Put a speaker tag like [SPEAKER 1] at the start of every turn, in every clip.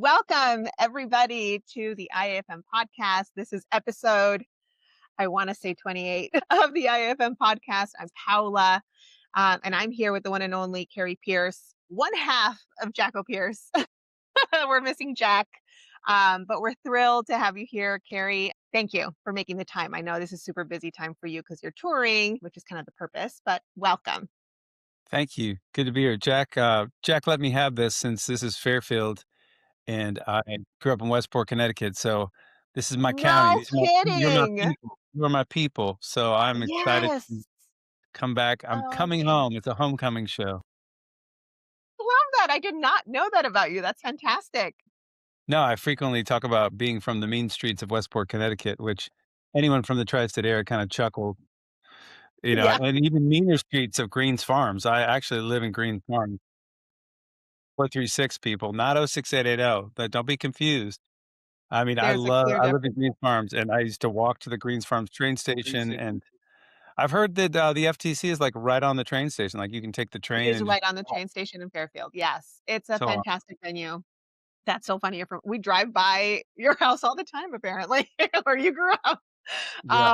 [SPEAKER 1] Welcome, everybody, to the IAFM podcast. This is episode, I want to say 28 of the IAFM podcast. I'm Paula, and I'm here with the one and only Cary Pierce, one half of JACKOPIERCE. We're missing Jack, but we're thrilled to have you here, Cary. Thank you for making the time. I know this is super busy time for you because you're touring, which is kind of the purpose, but welcome.
[SPEAKER 2] Thank you. Good to be here. Jack let me have this since this is Fairfield, and I grew up in Westport, Connecticut, so this is my county.
[SPEAKER 1] No
[SPEAKER 2] These are my you're my
[SPEAKER 1] kidding.
[SPEAKER 2] people. You are my people, so I'm excited
[SPEAKER 1] Yes.
[SPEAKER 2] to come back. I'm coming
[SPEAKER 1] Okay.
[SPEAKER 2] home. It's a homecoming show.
[SPEAKER 1] Love that. I did not know that about you. That's fantastic.
[SPEAKER 2] No, I frequently talk about being from the mean streets of Westport, Connecticut, which anyone from the tri-state area kinda chuckle,
[SPEAKER 1] Yeah,
[SPEAKER 2] and even meaner streets of Greens Farms. I actually live in Greens Farms. 436 people, not 06880, but don't be confused. I mean,
[SPEAKER 1] there's a clear
[SPEAKER 2] I live in
[SPEAKER 1] difference.
[SPEAKER 2] Greens Farms, and I used to walk to the Greens Farms train station, and I've heard that, the FTC is, like, right on the train station, like, you can take the
[SPEAKER 1] It
[SPEAKER 2] train
[SPEAKER 1] is
[SPEAKER 2] and just
[SPEAKER 1] right on the
[SPEAKER 2] walk.
[SPEAKER 1] train station in Fairfield. Yes, it's a
[SPEAKER 2] So,
[SPEAKER 1] fantastic venue. That's so funny. You're from we drive by your house all the time apparently, where you grew up.
[SPEAKER 2] yeah.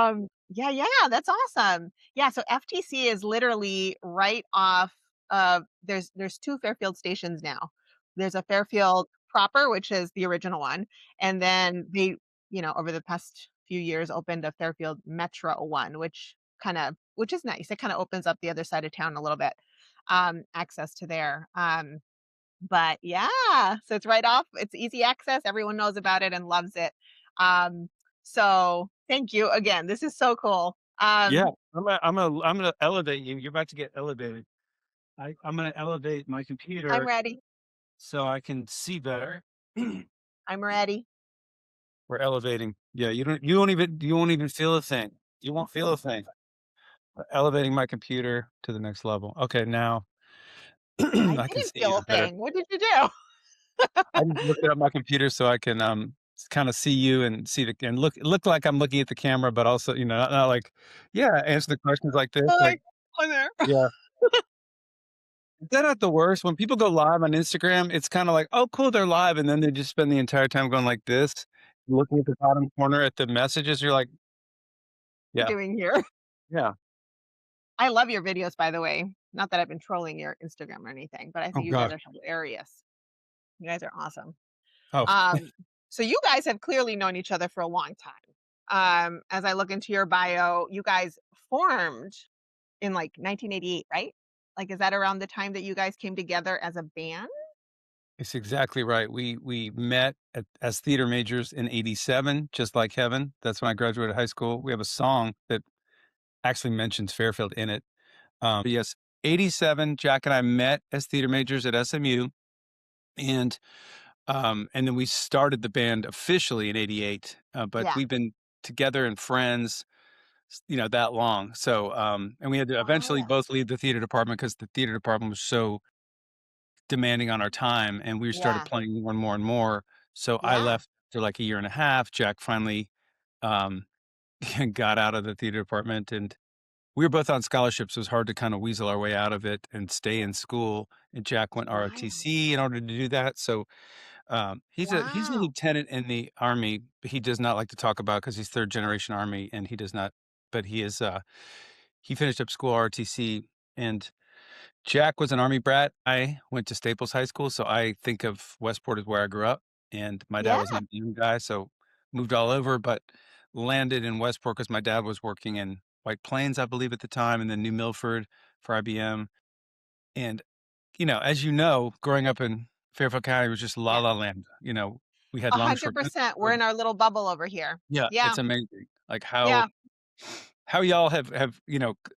[SPEAKER 1] Yeah, yeah, that's awesome. Yeah, so FTC is literally right off of there's 2 Fairfield stations now. There's a Fairfield proper, which is the original one, and then they, over the past few years opened a Fairfield Metro one, which is nice. It kinda opens up the other side of town a little bit, access to there. But yeah, so it's right off, it's easy access, everyone knows about it and loves it. So thank you again, this is so cool.
[SPEAKER 2] Yeah, I'm gonna elevate you, you're about to get elevated. I'm gonna elevate my
[SPEAKER 1] I'm
[SPEAKER 2] computer
[SPEAKER 1] ready,
[SPEAKER 2] so I can see better.
[SPEAKER 1] I'm ready.
[SPEAKER 2] We're elevating. Yeah, you won't even feel a thing. You won't feel a thing. We're elevating my computer to the next level. Okay, now
[SPEAKER 1] I
[SPEAKER 2] I can
[SPEAKER 1] didn't
[SPEAKER 2] see
[SPEAKER 1] feel a
[SPEAKER 2] even better.
[SPEAKER 1] thing, what did you do?
[SPEAKER 2] I just looked it up my computer so I can, kinda see you and see the and look like I'm looking at the camera, but also, not like, yeah, answer the questions like this,
[SPEAKER 1] I'm
[SPEAKER 2] like,
[SPEAKER 1] like, "On there."
[SPEAKER 2] yeah. Is that not the worst? When people go live on Instagram, it's kinda like, "Oh, cool, they're live," and then they just spend the entire time going like this, looking at the bottom corner at the messages, you're like,
[SPEAKER 1] You're
[SPEAKER 2] "Yeah,
[SPEAKER 1] doing here.
[SPEAKER 2] yeah.
[SPEAKER 1] I love your videos, by the way. Not that I've been trolling your Instagram or anything, but I
[SPEAKER 2] Oh
[SPEAKER 1] think you guys
[SPEAKER 2] gosh.
[SPEAKER 1] are hilarious. You guys are awesome.
[SPEAKER 2] Oh,
[SPEAKER 1] Um, so you guys have clearly known each other for a long time. As I look into your bio, you guys formed in like 1988, right? Like, is that around the time that you guys came together as a band?
[SPEAKER 2] it's exactly right. We met as theater majors in '87, Just Like Heaven. That's when I graduated high school. We have a song that actually mentions Fairfield in it. But yes, '87, Jack and I met as theater majors at SMU, and and then we started the band officially in '88. But
[SPEAKER 1] Yeah.
[SPEAKER 2] we've been together and friends, that long. So, and we had to eventually
[SPEAKER 1] Wow.
[SPEAKER 2] both leave the theater department because the theater department was so demanding on our time, and we started
[SPEAKER 1] Yeah.
[SPEAKER 2] playing more and more and more. So I
[SPEAKER 1] Yeah.
[SPEAKER 2] left after like a year and a half. Jack finally um, got out of the theater department, and we were both on scholarships, so it was hard to kinda weasel our way out of it and stay in school, and Jack went
[SPEAKER 1] Wild.
[SPEAKER 2] ROTC in order to do that, so, he's a
[SPEAKER 1] Wow.
[SPEAKER 2] lieutenant in the Army, but he does not like to talk about because he's 3rd generation Army, and he does not but he finished up school ROTC, and Jack was an Army brat. I went to Staples High School, so I think of Westport as where I grew up, and my dad
[SPEAKER 1] Yeah.
[SPEAKER 2] was an MDU guy, so moved all over, but landed in Westport because my dad was working in White Plains, I believe, at the time, and then New Milford for IBM, and, as growing up in Fairfield County was just la
[SPEAKER 1] Yeah.
[SPEAKER 2] la land, we had Longshore.
[SPEAKER 1] 100%. We're in our little bubble over here.
[SPEAKER 2] Yeah,
[SPEAKER 1] Yeah.
[SPEAKER 2] it's amazing, like,
[SPEAKER 1] Yeah.
[SPEAKER 2] how y'all have,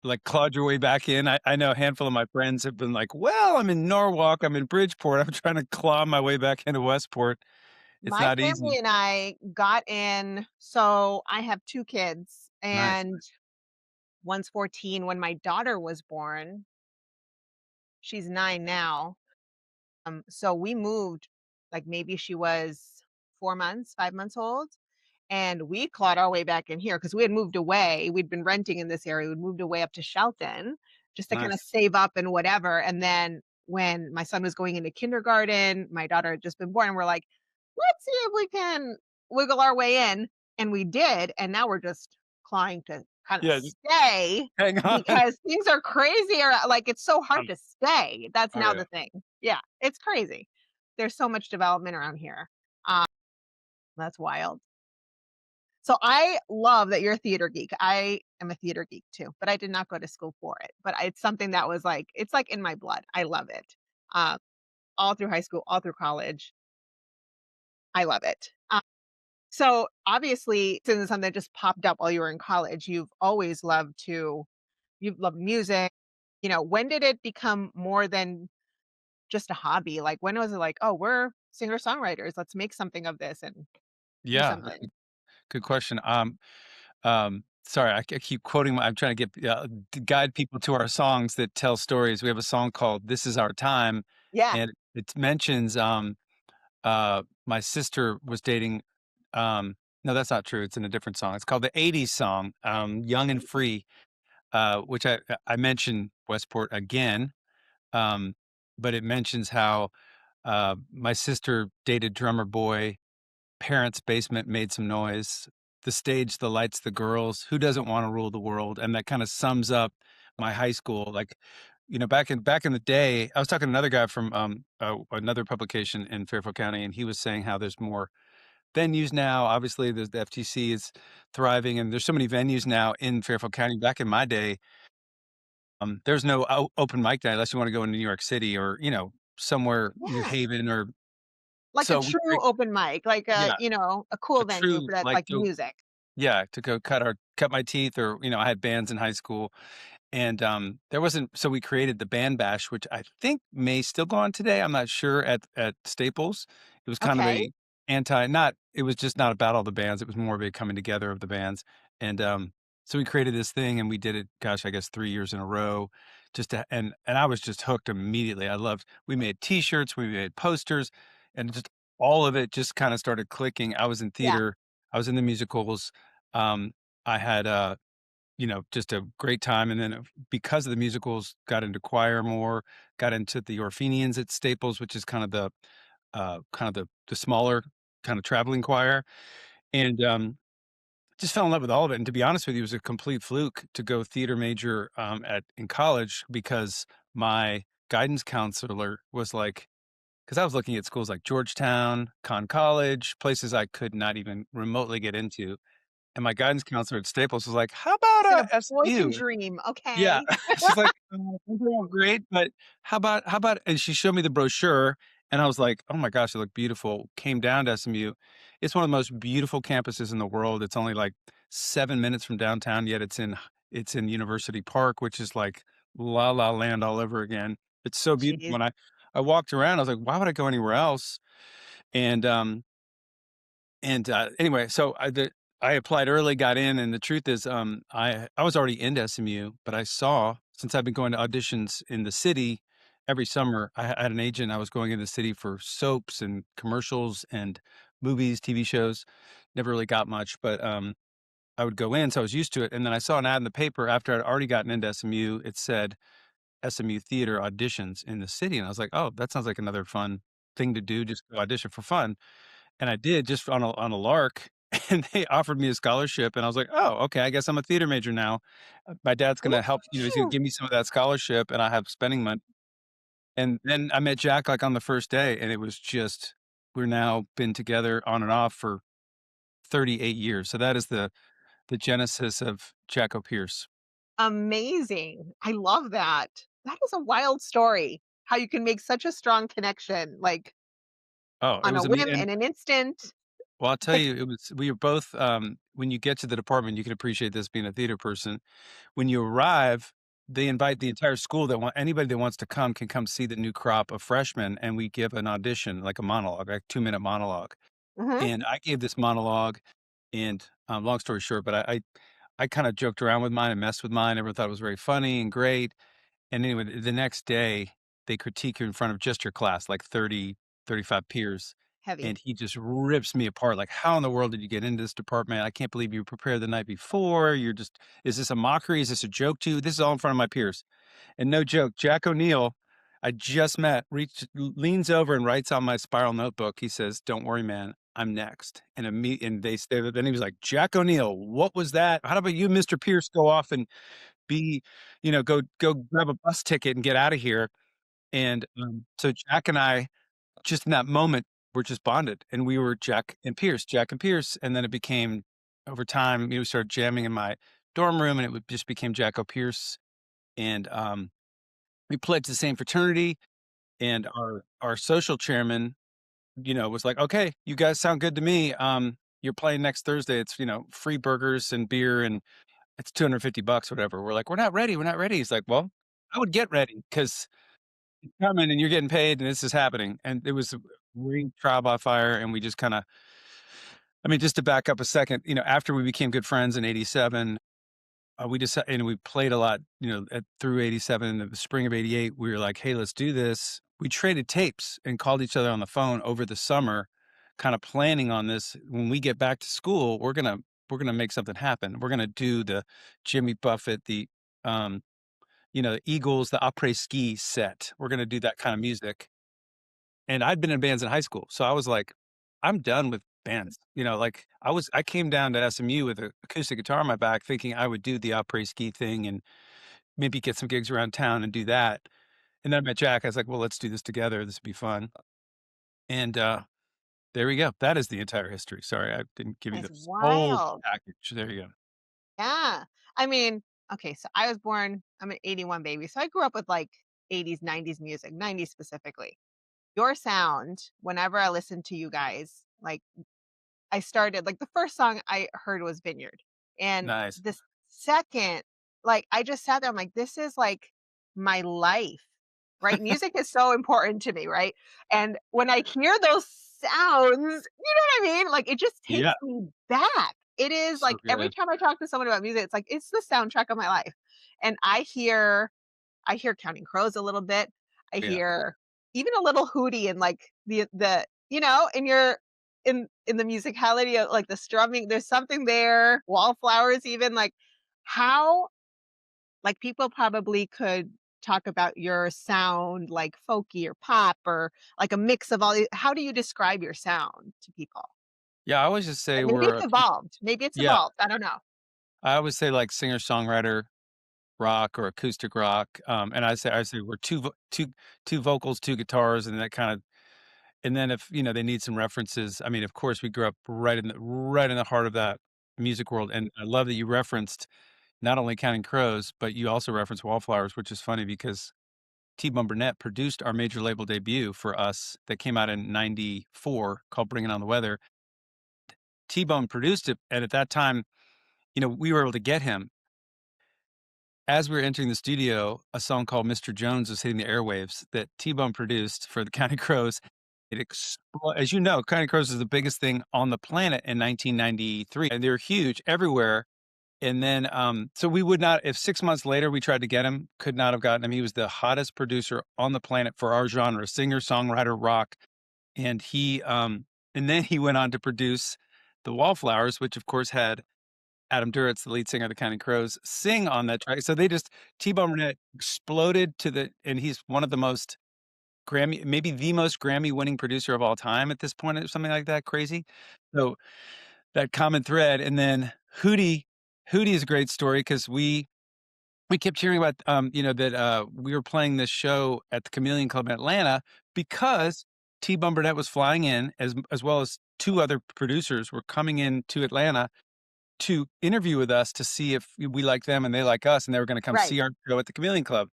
[SPEAKER 2] like, clawed your way back in. I know a handful of my friends have been like, "Well, I'm in Norwalk, I'm in Bridgeport, I'm trying to claw my way back into Westport." It's
[SPEAKER 1] My
[SPEAKER 2] not
[SPEAKER 1] family
[SPEAKER 2] easy.
[SPEAKER 1] and I got in, so I have 2 kids,
[SPEAKER 2] Nice.
[SPEAKER 1] and one's 14. When my daughter was born, she's 9 now. So we moved, like, maybe she was 4 months, 5 months old, and we clawed our way back in here because we had moved away. We'd been renting in this area. We'd moved away up to Shelton just to kinda
[SPEAKER 2] Nice.
[SPEAKER 1] save up and whatever, and then when my son was going into kindergarten, my daughter had just been born, and we're like, let's see if we can wiggle our way in. And we did. And now we're just clawing to kind of
[SPEAKER 2] Yeah, just
[SPEAKER 1] stay
[SPEAKER 2] hang on.
[SPEAKER 1] because things are crazy or like it's so hard
[SPEAKER 2] Um,
[SPEAKER 1] to stay. That's
[SPEAKER 2] oh,
[SPEAKER 1] now
[SPEAKER 2] yeah.
[SPEAKER 1] the thing. Yeah, it's crazy. There's so much development around here. Um, that's wild. So I love that you're a theater geek. I am a theater geek too, but I did not go to school for it. But it's something that was like, it's like in my blood. I love it. Um, all through high school, all through college. I love it. So obviously, this isn't something that just popped up while you were in college. You've loved music. You know, when did it become more than just a hobby? Like, when was it like, oh, we're singer songwriters. Let's make something of this and do
[SPEAKER 2] Yeah,
[SPEAKER 1] something.
[SPEAKER 2] good question. Sorry, I keep quoting I'm trying to get, to guide people to our songs that tell stories. We have a song called "This Is Our Time,"
[SPEAKER 1] Yeah.
[SPEAKER 2] and it mentions, my sister was dating, no, that's not true. It's in a different song. It's called the '80s song, "Young and Free," which I mention Westport again, um, but it mentions how, my sister dated drummer boy, parents' basement made some noise, the stage, the lights, the girls, who doesn't wanna rule the world? And that kinda sums up my high school, like, back in the day, I was talking to another guy from, another publication in Fairfield County, and he was saying how there's more venues now. Obviously, there's the FTC is thriving, and there's so many venues now in Fairfield County. Back in my day, there's no open mic night unless you wanna go into New York City or, somewhere, New
[SPEAKER 1] Yeah.
[SPEAKER 2] Haven or
[SPEAKER 1] Like a
[SPEAKER 2] so we
[SPEAKER 1] true
[SPEAKER 2] create
[SPEAKER 1] open mic, like
[SPEAKER 2] yeah,
[SPEAKER 1] a
[SPEAKER 2] a
[SPEAKER 1] cool venue
[SPEAKER 2] true,
[SPEAKER 1] for that's
[SPEAKER 2] like,
[SPEAKER 1] like music.
[SPEAKER 2] yeah, to go cut my teeth or, I had bands in high school and, there wasn't so we created the band bash, which I think may still go on today, I'm not sure, at Staples. It was kind of
[SPEAKER 1] Okay.
[SPEAKER 2] a anti not it was just not about all the bands, it was more of a coming together of the bands, and, so we created this thing and we did it, gosh, I guess 3 years in a row just to and I was just hooked immediately, I loved we made T-shirts, we made posters, and just all of it just kinda started clicking. I was in
[SPEAKER 1] Yeah.
[SPEAKER 2] theater, I was in the musicals, um, I had, just a great time, and then, because of the musicals, got into choir more, got into the Orphenians at Staples, which is kind of the smaller kinda traveling choir, and, just fell in love with all of it, and to be honest with you, it was a complete fluke to go theater major, at in college because my guidance counselor was like, because I was looking at schools like Georgetown, Conn College, places I could not even remotely get into, and my guidance counselor at Staples was like, "How about,
[SPEAKER 1] Said a boy can
[SPEAKER 2] SMU?"
[SPEAKER 1] dream.
[SPEAKER 2] Yeah.
[SPEAKER 1] Okay.
[SPEAKER 2] She's like, those are all great, but how about" and she showed me the brochure, and I was like, "Oh my gosh, they look beautiful." Came down to SMU. It's one of the most beautiful campuses in the world. It's only, like, 7 minutes from downtown, yet it's in University Park, which is like La La Land all over again. It's so beautiful,
[SPEAKER 1] Jeez.
[SPEAKER 2] and I walked around, I was like, "Why would I go anywhere else?" And, anyway, so I applied early, got in, and the truth is, I was already into SMU, but I saw since I've been going to auditions in the city every summer, I had an agent, I was going in the city for soaps and commercials and movies, TV shows, never really got much, but, I would go in, so I was used to it, and then I saw an ad in the paper after I'd already gotten into SMU, it said SMU theater auditions in the city, and I was like, "Oh, that sounds like another fun thing to do, just go audition for fun." And I did just on a lark, and they offered me a scholarship, and I was like, "Oh, okay, I guess I'm a theater major now. My dad's gonna help he's gonna
[SPEAKER 1] Woo!
[SPEAKER 2] give me some of that scholarship, and I have spending money." And then I met Jack, like, on the first day, and it was just we're now been together on and off for 38 years, so that is the genesis of Jacko Pierce.
[SPEAKER 1] Amazing. I love that. That is a wild story, how you can make such a strong connection, like,
[SPEAKER 2] Oh, it
[SPEAKER 1] on a
[SPEAKER 2] was
[SPEAKER 1] whim
[SPEAKER 2] and
[SPEAKER 1] in an instant.
[SPEAKER 2] well, I'll tell
[SPEAKER 1] Like
[SPEAKER 2] you, it was we were both, when you get to the department, you can appreciate this being a theater person. When you arrive, they invite the entire school that want anybody that wants to come can come see the new crop of freshmen, and we give an audition, like a monologue, like 2-minute monologue.
[SPEAKER 1] mhm,
[SPEAKER 2] And I gave this monologue, and, long story short, but I kinda joked around with mine and messed with mine. Everyone thought it was very funny and great. And anyway, the next day, they critique you in front of just your class, like 35 peers,
[SPEAKER 1] heavy.
[SPEAKER 2] and he just rips me apart, like, "How in the world did you get into this department? I can't believe you prepared the night before. You're is this a mockery? Is this a joke to you?" This is all in front of my peers. And no joke, Jack O'Neill, I just met, leans over and writes on my spiral notebook. He says, "Don't worry, man, I'm next." And they say then he was like, "Jack O'Neill, what was that? How about you, Mr. Pierce, go off and be, go grab a bus ticket and get out of here." And so Jack and I, just in that moment, were just bonded, and we were Jack and Pierce, and then it became over time. We started jamming in my dorm room, and just became JACKOPIERCE, and we played to the same fraternity. And our social chairman, was like, "Okay, you guys sound good to me. You're playing next Thursday. It's, free burgers and beer, and it's $250, whatever." We're like, "We're not ready. We're not ready." He's like, "Well, I would get ready because it's coming and you're getting paid and this is happening." And it was a ring trial by fire. And we just kind of, I mean, just to back up a second, after we became good friends in '87, we just and we played a lot, through '87. In the spring of '88, we were like, "Hey, let's do this." We traded tapes and called each other on the phone over the summer, kind of planning on this. When we get back to school, we're gonna make something happen. We're gonna do the Jimmy Buffett, um, the Eagles, the après ski set. We're gonna do that kind of music. And I'd been in bands in high school, so I was like, "I'm done with bands." Like, I came down to SMU with an acoustic guitar on my back thinking I would do the après ski thing and maybe get some gigs around town and do that. And then I met Jack. I was like, "Well, let's do this together. This would be fun." And, there we go. That is the entire history. Sorry, I didn't give you
[SPEAKER 1] It's
[SPEAKER 2] this whole
[SPEAKER 1] wild.
[SPEAKER 2] package. There you go.
[SPEAKER 1] Yeah. I mean, okay, so I was born I'm an '81 baby, so I grew up with, like, '80s, '90s music, '90s specifically. Your sound, whenever I listen to you guys, like, I started like, the first song I heard was Vineyard, and
[SPEAKER 2] Nice.
[SPEAKER 1] the second, like, I just sat there, I'm like, "This is, like, my life," right? Music is so important to me, right? And when I hear those sounds, you know what I mean? Like, it just takes
[SPEAKER 2] Yeah.
[SPEAKER 1] me back. It is,
[SPEAKER 2] So
[SPEAKER 1] like, every
[SPEAKER 2] good.
[SPEAKER 1] time I talk to someone about music, it's like, it's the soundtrack of my life, and I hear Counting Crows a little bit. I
[SPEAKER 2] Yeah.
[SPEAKER 1] hear even a little Hootie and, like, in your in the musicality of, like, the strumming, there's something there, Wallflowers even, like, how like, people probably could talk about your sound, like, folky or pop or, like, a mix of all the how do you describe your sound to people?
[SPEAKER 2] Yeah, I always just say
[SPEAKER 1] Maybe
[SPEAKER 2] we're
[SPEAKER 1] it's
[SPEAKER 2] a
[SPEAKER 1] evolved. Maybe it's
[SPEAKER 2] yeah.
[SPEAKER 1] evolved. I don't know.
[SPEAKER 2] I always say, like, singer-songwriter rock or acoustic rock. And I say we're 2 vocals, 2 guitars, and that kind of. And then if, they need some references, I mean, of course, we grew up right in the heart of that music world. And I love that you referenced not only Counting Crows, but you also referenced Wallflowers, which is funny because T-Bone Burnett produced our major label debut for us that came out in '94 called Bringing on the Weather. T-Bone produced it, and at that time, we were able to get him. As we were entering the studio, a song called "Mr. Jones" was hitting the airwaves that T-Bone produced for the Counting Crows. As you know, Counting Crows is the biggest thing on the planet in 1993, and they're huge everywhere. And then, so we would not, if 6 months later we tried to get him, could not have gotten him. He was the hottest producer on the planet for our genre, singer, songwriter, rock. And and then he went on to produce the Wallflowers, which of course had Adam Duritz, the lead singer of the Counting Crows, sing on that track. So T-Bone Burnett exploded and he's one of the most maybe the most Grammy winning producer of all time at this point, or something like that. Crazy. So that common thread. And then Hootie is a great story because we kept hearing about, that we were playing this show at the Chameleon Club in Atlanta because T-Bone Burnett was flying in as well as 2 other producers were coming in to Atlanta to interview with us to see if we like them and they like us, and they were gonna come
[SPEAKER 1] Right.
[SPEAKER 2] see our show at the Chameleon Club.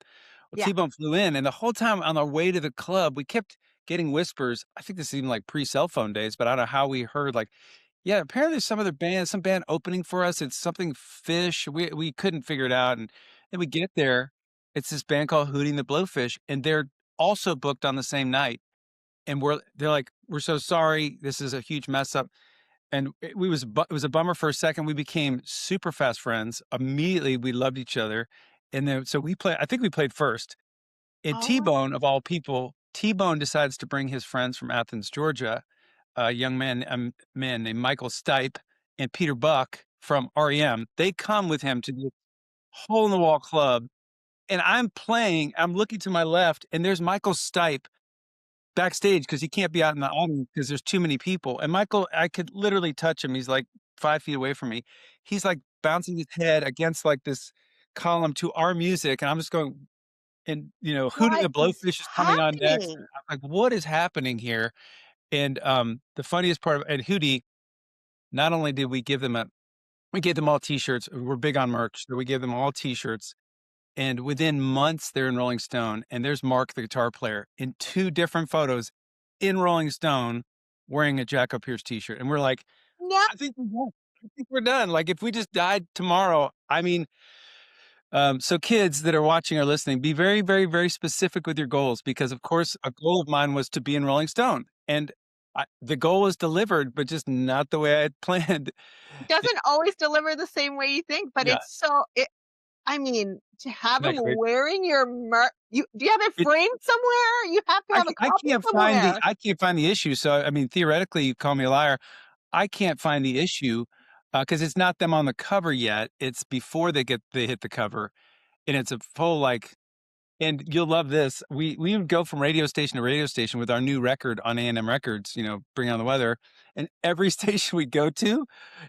[SPEAKER 2] Well,
[SPEAKER 1] Yeah.
[SPEAKER 2] T-Bone flew in, and the whole time on our way to the club, we kept getting whispers. I think this is even like pre-cell phone days, but I don't know how we heard, like, "Yeah, apparently there's some band opening for us. It's something Fish." We couldn't figure it out, and then we get there. It's this band called Hootie and the Blowfish, and they're also booked on the same night. And they're like, "We're so sorry. This is a huge mess up." And it was a bummer for a second. We became super fast friends. Immediately, we loved each other. And then so I think we played first. And
[SPEAKER 1] Oh,
[SPEAKER 2] T-Bone, of all people, T-Bone decides to bring his friends from Athens, Georgia, a young man named Michael Stipe and Peter Buck from REM. They come with him to the hole in the wall club and I'm looking to my left, and there's Michael Stipe backstage because he can't be out in the audience because there's too many people. And Michael, I could literally touch him. He's like 5 feet away from me. He's like bouncing his head against like this column to our music, and I'm just going, and Hootie
[SPEAKER 1] What
[SPEAKER 2] the
[SPEAKER 1] is
[SPEAKER 2] Blowfish is coming on next.
[SPEAKER 1] happening?
[SPEAKER 2] I'm like, what is happening here? And the funniest part of and Hootie, not only did we gave them all T-shirts. We're big on merch, so we gave them all T-shirts. And within months, they're in Rolling Stone, and there's Mark, the guitar player, in 2 different photos in Rolling Stone wearing a JACKOPIERCE T-shirt, and we're like,
[SPEAKER 1] Now
[SPEAKER 2] "I think we're done. I think we're done." Like, if we just died tomorrow, I mean, so kids that are watching or listening, be very, very, very specific with your goals because, of course, a goal of mine was to be in Rolling Stone, and the goal was delivered, but just not the way I had planned.
[SPEAKER 1] doesn't always deliver the same way you think, but
[SPEAKER 2] Yeah,
[SPEAKER 1] it's so I mean, to have
[SPEAKER 2] isn't
[SPEAKER 1] him
[SPEAKER 2] that great?
[SPEAKER 1] wearing your do you have it framed somewhere? You have to have a
[SPEAKER 2] I
[SPEAKER 1] copy somewhere.
[SPEAKER 2] can't find the issue, so, I mean, theoretically, you call me a liar. I can't find the issue, because it's not them on the cover yet, it's before they hit the cover, and it's a full, like and you'll love this, we would go from radio station to radio station with our new record on A&M Records, Bring On the Weather, and every station we go to,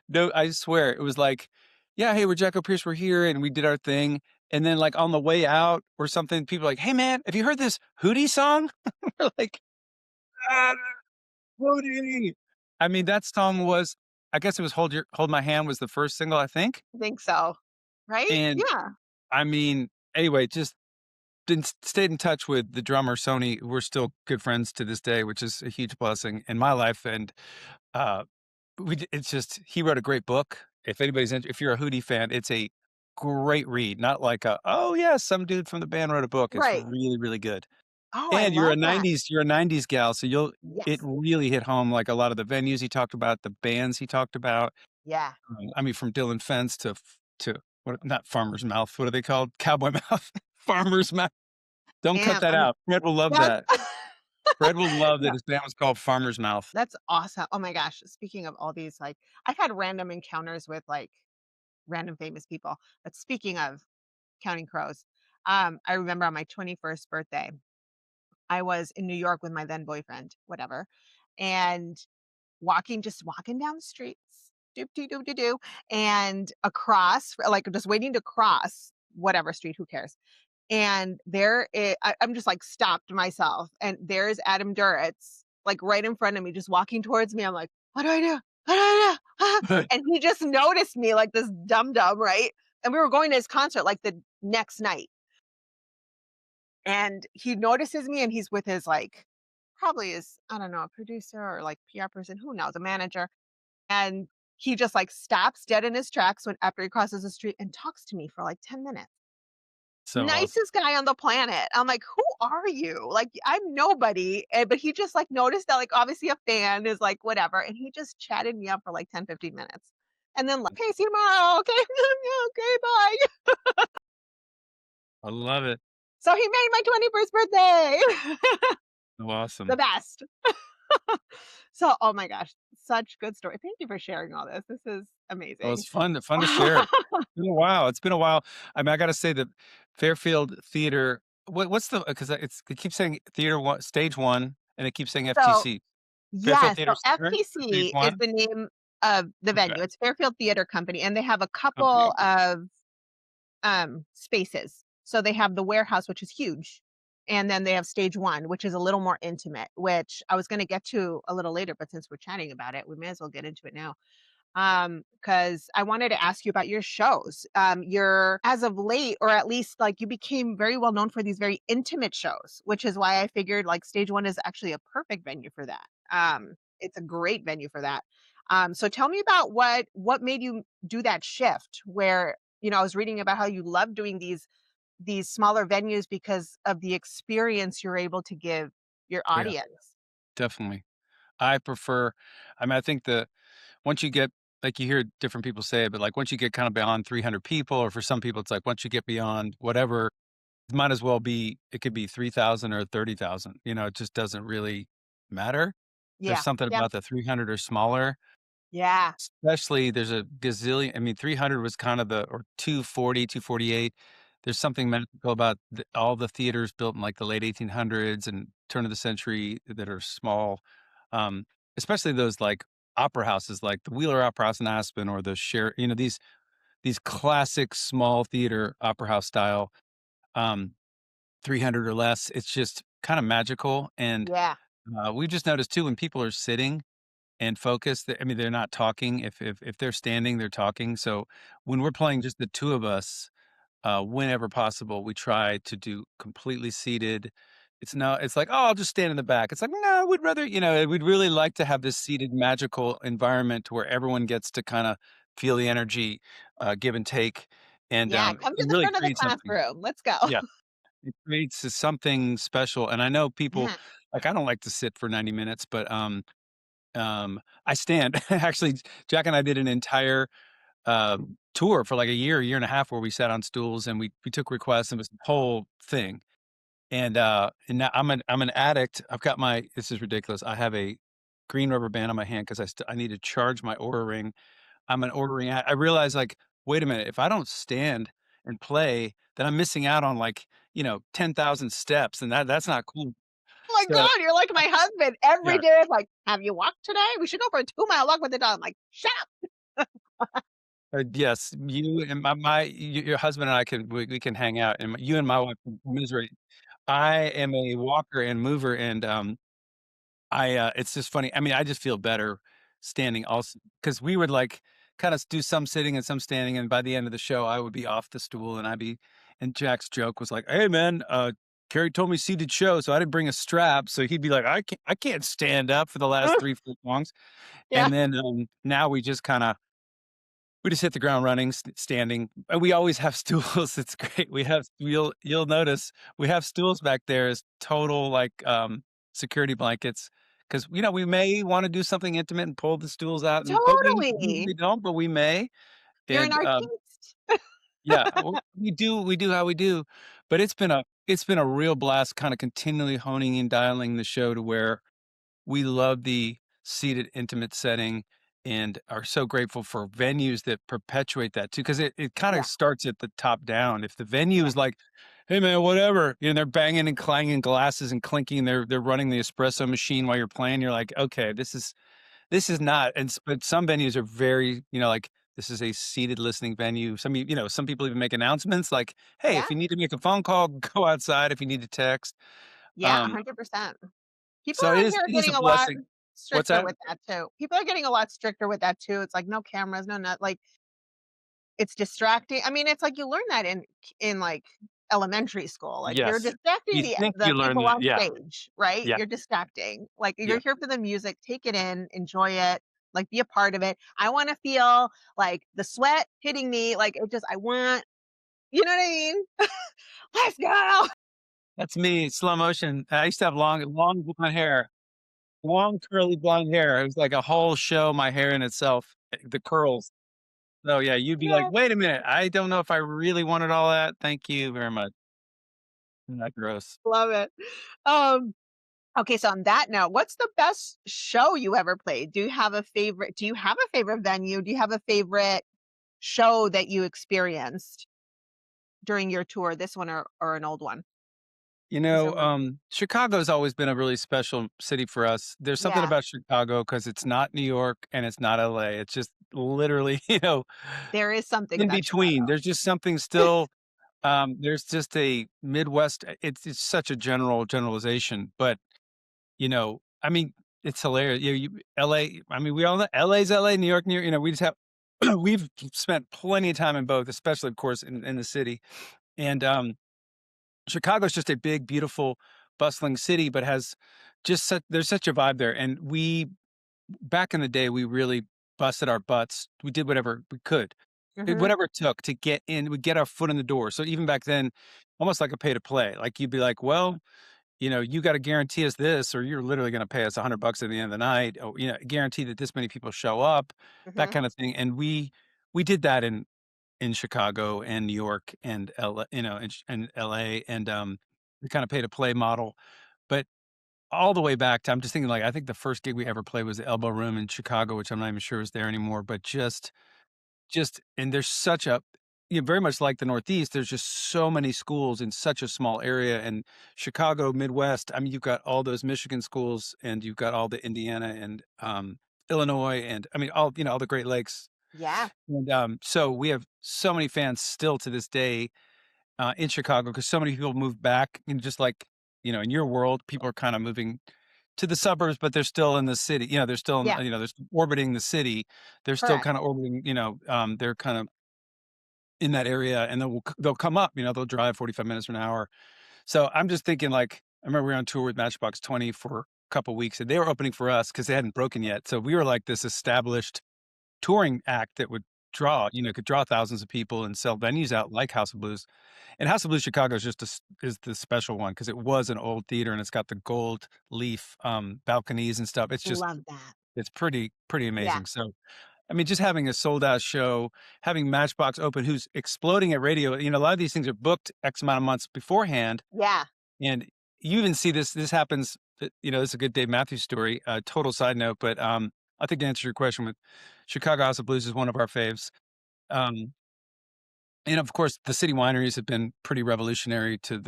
[SPEAKER 2] no, I swear, it was like, "Yeah, hey, we're Jacko Pierce, we're here," and we did our thing, and then, like, on the way out or something, people are like, "Hey, man, have you heard this Hootie song?" We're like, "Ah, Hootie." I mean, that song was I guess it was Hold My Hand was the first single, I think,
[SPEAKER 1] I think so. Right?
[SPEAKER 2] and,
[SPEAKER 1] Yeah.
[SPEAKER 2] I mean, anyway, just stayed in touch with the drummer, Sony. We're still good friends to this day, which is a huge blessing in my life, and, uh, it's just he wrote a great book. If you're a Hootie fan, it's a great read, not like "Oh, yeah, some dude from the band wrote a book." It's
[SPEAKER 1] Right.
[SPEAKER 2] really, really good.
[SPEAKER 1] Oh, I
[SPEAKER 2] And
[SPEAKER 1] love that.
[SPEAKER 2] you're a '90s gal, so it
[SPEAKER 1] Yes.
[SPEAKER 2] really hit home, like, a lot of the venues he talked about, the bands he talked about.
[SPEAKER 1] Yeah.
[SPEAKER 2] I mean, from Dylan Fence to what not Farmer's Mouth, what are they called? Cowboy Mouth? Farmer's Mouth. Don't cut
[SPEAKER 1] Damn,
[SPEAKER 2] that out. Fred will love
[SPEAKER 1] that's
[SPEAKER 2] that. Fred will love that
[SPEAKER 1] no,
[SPEAKER 2] his band was called Farmer's Mouth.
[SPEAKER 1] that's awesome. Oh my gosh, speaking of all these, like, I've had random encounters with, like, random famous people, but speaking of counting crows, I remember on my 21st birthday, I was in New York with my then boyfriend, whatever, and walking down the streets, doop dee doo doo doo, and across, like, just waiting to cross whatever street, who cares? And I'm just like stopped myself, and there's Adam Duritz, like right in front of me, just walking towards me. I'm like, what do I do? What do I do? And he just noticed me like this dum dum, right? And we were going to his concert like the next night. And he notices me and he's with his like probably his, I don't know, a producer or like PR person, who knows, a manager. And he just like stops dead in his tracks when after he crosses the street and talks to me for like 10 minutes.
[SPEAKER 2] So awesome.
[SPEAKER 1] Nicest guy on the planet. I'm like, "Who are you?" Like, I'm nobody, but he just, like, noticed that, like, obviously a fan is, like, whatever, and he just chatted me up for, like, 10, 15 minutes. And then, like, "Okay, see you tomorrow. Okay. Yeah, okay, bye."
[SPEAKER 2] I love it.
[SPEAKER 1] So he made my 21st birthday.
[SPEAKER 2] So
[SPEAKER 1] The
[SPEAKER 2] awesome.
[SPEAKER 1] best. So, oh my gosh, such good story. Thank you for sharing all this. This is
[SPEAKER 2] Well,
[SPEAKER 1] amazing.
[SPEAKER 2] it's fun to share it. It's been a while. It's been a while. I mean, I gotta say that Fairfield Theater what's the because it keeps saying theater 1 stage 1, and it keeps saying
[SPEAKER 1] So
[SPEAKER 2] FTC. Fairfield
[SPEAKER 1] yes,
[SPEAKER 2] Theater
[SPEAKER 1] so
[SPEAKER 2] Center for stage
[SPEAKER 1] FTC is
[SPEAKER 2] 1?
[SPEAKER 1] the name of the
[SPEAKER 2] Okay.
[SPEAKER 1] venue. It's Fairfield Theater Company, and they have a
[SPEAKER 2] Company.
[SPEAKER 1] couple of, spaces. So they have the warehouse, which is huge, and then they have stage 1, which is a little more intimate, which I was gonna get to a little later, but since we're chatting about it, we may as well get into it now. Because I wanted to ask you about your shows. You're as of late, or at least like you became very well known for these very intimate shows, which is why I figured like stage one is actually a perfect venue for that. It's a great venue for that. So tell me about what made you do that shift where, I was reading about how you love doing these smaller venues because of the experience you're able to give your
[SPEAKER 2] Yeah,
[SPEAKER 1] audience.
[SPEAKER 2] definitely. I prefer I mean, I think the once you get like, you hear different people say it, but, like, once you get kinda beyond 300 people, or for some people, it's like once you get beyond whatever, it might as well be it could be 3,000 or 30,000, it just doesn't really matter. There's
[SPEAKER 1] Yeah.
[SPEAKER 2] something
[SPEAKER 1] Yeah.
[SPEAKER 2] about the 300 or smaller,
[SPEAKER 1] Yeah.
[SPEAKER 2] especially there's a gazillion I mean, 300 was kind of the or 240, 248. There's something magical about all the theaters built in like the late 1800s and turn of the century that are small, um, especially those like opera houses, like the Wheeler Opera House in Aspen or the Share. These classic small theater opera house style, um, 300 or less. It's just kind of magical, and
[SPEAKER 1] Yeah.
[SPEAKER 2] we just noticed too when people are sitting and focused. I mean, they're not talking. If they're standing, they're talking. So when we're playing just the two of us, whenever possible, we try to do completely seated. It's like, oh, I'll just stand in the back. It's like, no, we'd rather, we'd really like to have this seated magical environment where everyone gets to kind of feel the energy, give and take, and
[SPEAKER 1] Yeah, come to
[SPEAKER 2] it
[SPEAKER 1] the
[SPEAKER 2] really
[SPEAKER 1] front of the
[SPEAKER 2] creates something.
[SPEAKER 1] classroom. Let's go.
[SPEAKER 2] Yeah, it creates something special. And I know people
[SPEAKER 1] Yeah.
[SPEAKER 2] like I don't like to sit for 90 minutes, but I stand. Actually, Jack and I did an entire tour for like a year and a half where we sat on stools and we took requests and it was the whole thing. And now I'm an addict. I've got my this is ridiculous. I have a green rubber band on my hand because I need to charge my Aura Ring. I'm an Aura Ring. I realize like, wait a minute, if I don't stand and play, then I'm missing out on like 10,000 steps, and that's not cool.
[SPEAKER 1] Oh my
[SPEAKER 2] So
[SPEAKER 1] god, you're like my husband. Every
[SPEAKER 2] yeah,
[SPEAKER 1] day is like, "Have you walked today? We should go for a 2-mile walk with the dog." I'm like, "Shut up."
[SPEAKER 2] yes, you and your husband and I we can hang out, and you and my wife can commiserate. I am a walker and mover, and it's just funny. I mean, I just feel better standing also because we would like kind of do some sitting and some standing. And by the end of the show, I would be off the stool and Jack's joke was like, hey man, Cary told me seated show. So I didn't bring a strap. So he'd be like, I can't stand up for the last 3 4 songs.
[SPEAKER 1] Yeah,
[SPEAKER 2] And then, now we just hit the ground running, standing. We always have stools. It's great. You'll notice we have stools back there as total like security blankets because we may want to do something intimate and pull the stools out, but we
[SPEAKER 1] totally.
[SPEAKER 2] usually don't. But we may,
[SPEAKER 1] You're an
[SPEAKER 2] and
[SPEAKER 1] artiste.
[SPEAKER 2] yeah, we do how we do. But it's been a real blast, kind of continually honing and dialing the show to where we love the seated, intimate setting and are so grateful for venues that perpetuate that too, because it kind
[SPEAKER 1] Yeah,
[SPEAKER 2] of starts at the top down. If the venue
[SPEAKER 1] yeah,
[SPEAKER 2] is like, "Hey, man, whatever," they're banging and clanging glasses and clinking, they're running the espresso machine while you're playing, you're like, "Okay, this is not," but some venues are very, like, this is a seated listening venue. Some people even make announcements like, "Hey,
[SPEAKER 1] yeah,
[SPEAKER 2] if you need to make a phone call, go outside if you need to text."
[SPEAKER 1] yeah,
[SPEAKER 2] Um,
[SPEAKER 1] 100%. People
[SPEAKER 2] so
[SPEAKER 1] out here are
[SPEAKER 2] it is a
[SPEAKER 1] getting a lot
[SPEAKER 2] blessing. What's
[SPEAKER 1] stricter
[SPEAKER 2] that?
[SPEAKER 1] with that too. People are getting a lot stricter with that too. It's like no cameras, no not like it's distracting. I mean, it's like you learn that in like elementary school. Like you're
[SPEAKER 2] Yes.
[SPEAKER 1] distracting
[SPEAKER 2] You think
[SPEAKER 1] the
[SPEAKER 2] you learn
[SPEAKER 1] people
[SPEAKER 2] that,
[SPEAKER 1] on
[SPEAKER 2] yeah,
[SPEAKER 1] stage, right?
[SPEAKER 2] yeah,
[SPEAKER 1] You're distracting. Like you're
[SPEAKER 2] yeah.
[SPEAKER 1] here for the music, take it in, enjoy it, like be a part of it. I want to feel like the sweat hitting me. Like it just I want, you know what I mean? Let's go.
[SPEAKER 2] That's me, slow motion. I used to have long blonde hair, long curly blonde hair. It was like a whole show, my hair in itself, the curls. So, yeah, you'd be like,
[SPEAKER 1] Yeah,
[SPEAKER 2] "Wait a minute, I don't know if I really wanted all that. Thank you very much." Isn't that gross?
[SPEAKER 1] love it. Um Okay, so on that note, what's the best show you ever played? Do you have a favorite venue? Do you have a favorite show that you experienced during your tour, this one or an old one? Is there one?
[SPEAKER 2] Chicago's always been a really special city for us. There's something
[SPEAKER 1] Yeah,
[SPEAKER 2] about Chicago because it's not New York and it's not LA. It's just literally,
[SPEAKER 1] there is something
[SPEAKER 2] in
[SPEAKER 1] about
[SPEAKER 2] between.
[SPEAKER 1] Chicago.
[SPEAKER 2] There's just something still. There's just a Midwest. It's such a generalization, but I mean, it's hilarious. LA. I mean, we all know LA's LA, New York, New York. We just have we've spent plenty of time in both, especially of course in the city. And Chicago's just a big, beautiful, bustling city, but has there's such a vibe there. And we back in the day, we really busted our butts. We did whatever we could,
[SPEAKER 1] Mhm.
[SPEAKER 2] whatever it took to get in. We get our foot in the door. So even back then, almost like a pay to play. Like you'd be like, well, you got to guarantee us this, or you're literally going to pay us $100 at the end of the night. Or, guarantee that this many people show up, that
[SPEAKER 1] Mhm.
[SPEAKER 2] kind of thing. And we did that in Chicago and New York and LA, and LA, and the kind of pay to play model. But all the way back to, I'm just thinking like, I think the first gig we ever played was the Elbow Room in Chicago, which I'm not even sure is there anymore. But and there's such a very much like the Northeast, there's just so many schools in such a small area, and Chicago, Midwest, I mean, you've got all those Michigan schools, and you've got all the Indiana and, Illinois, and I mean, all the Great Lakes.
[SPEAKER 1] Yeah,
[SPEAKER 2] And, so we have so many fans still to this day, in Chicago, because so many people moved back, and just like, in your world, people are kinda moving to the suburbs, but they're still in the city, they're still in,
[SPEAKER 1] yeah,
[SPEAKER 2] they're orbiting the city. They're still
[SPEAKER 1] correct.
[SPEAKER 2] kinda orbiting, they're kind of in that area, and they'll come up, they'll drive 45 minutes or an hour. So I'm just thinking, like, I remember we were on tour with Matchbox 20 for a couple weeks, and they were opening for us because they hadn't broken yet. So we were like this established touring act that would could draw thousands of people and sell venues out like House of Blues. And House of Blues Chicago is just is the special one because it was an old theater, and it's got the gold leaf balconies and stuff.
[SPEAKER 1] Love that.
[SPEAKER 2] It's pretty
[SPEAKER 1] Yeah,
[SPEAKER 2] amazing. So I mean, just having a sold out show, having Matchbox open, who's exploding at radio. A lot of these things are booked X amount of months beforehand,
[SPEAKER 1] yeah.
[SPEAKER 2] and you even see this. This happens. This is a good Dave Matthews story. Total side note, but I think to answer your question, with Chicago House of Blues is one of our faves. Um, and of course, the city wineries have been pretty revolutionary to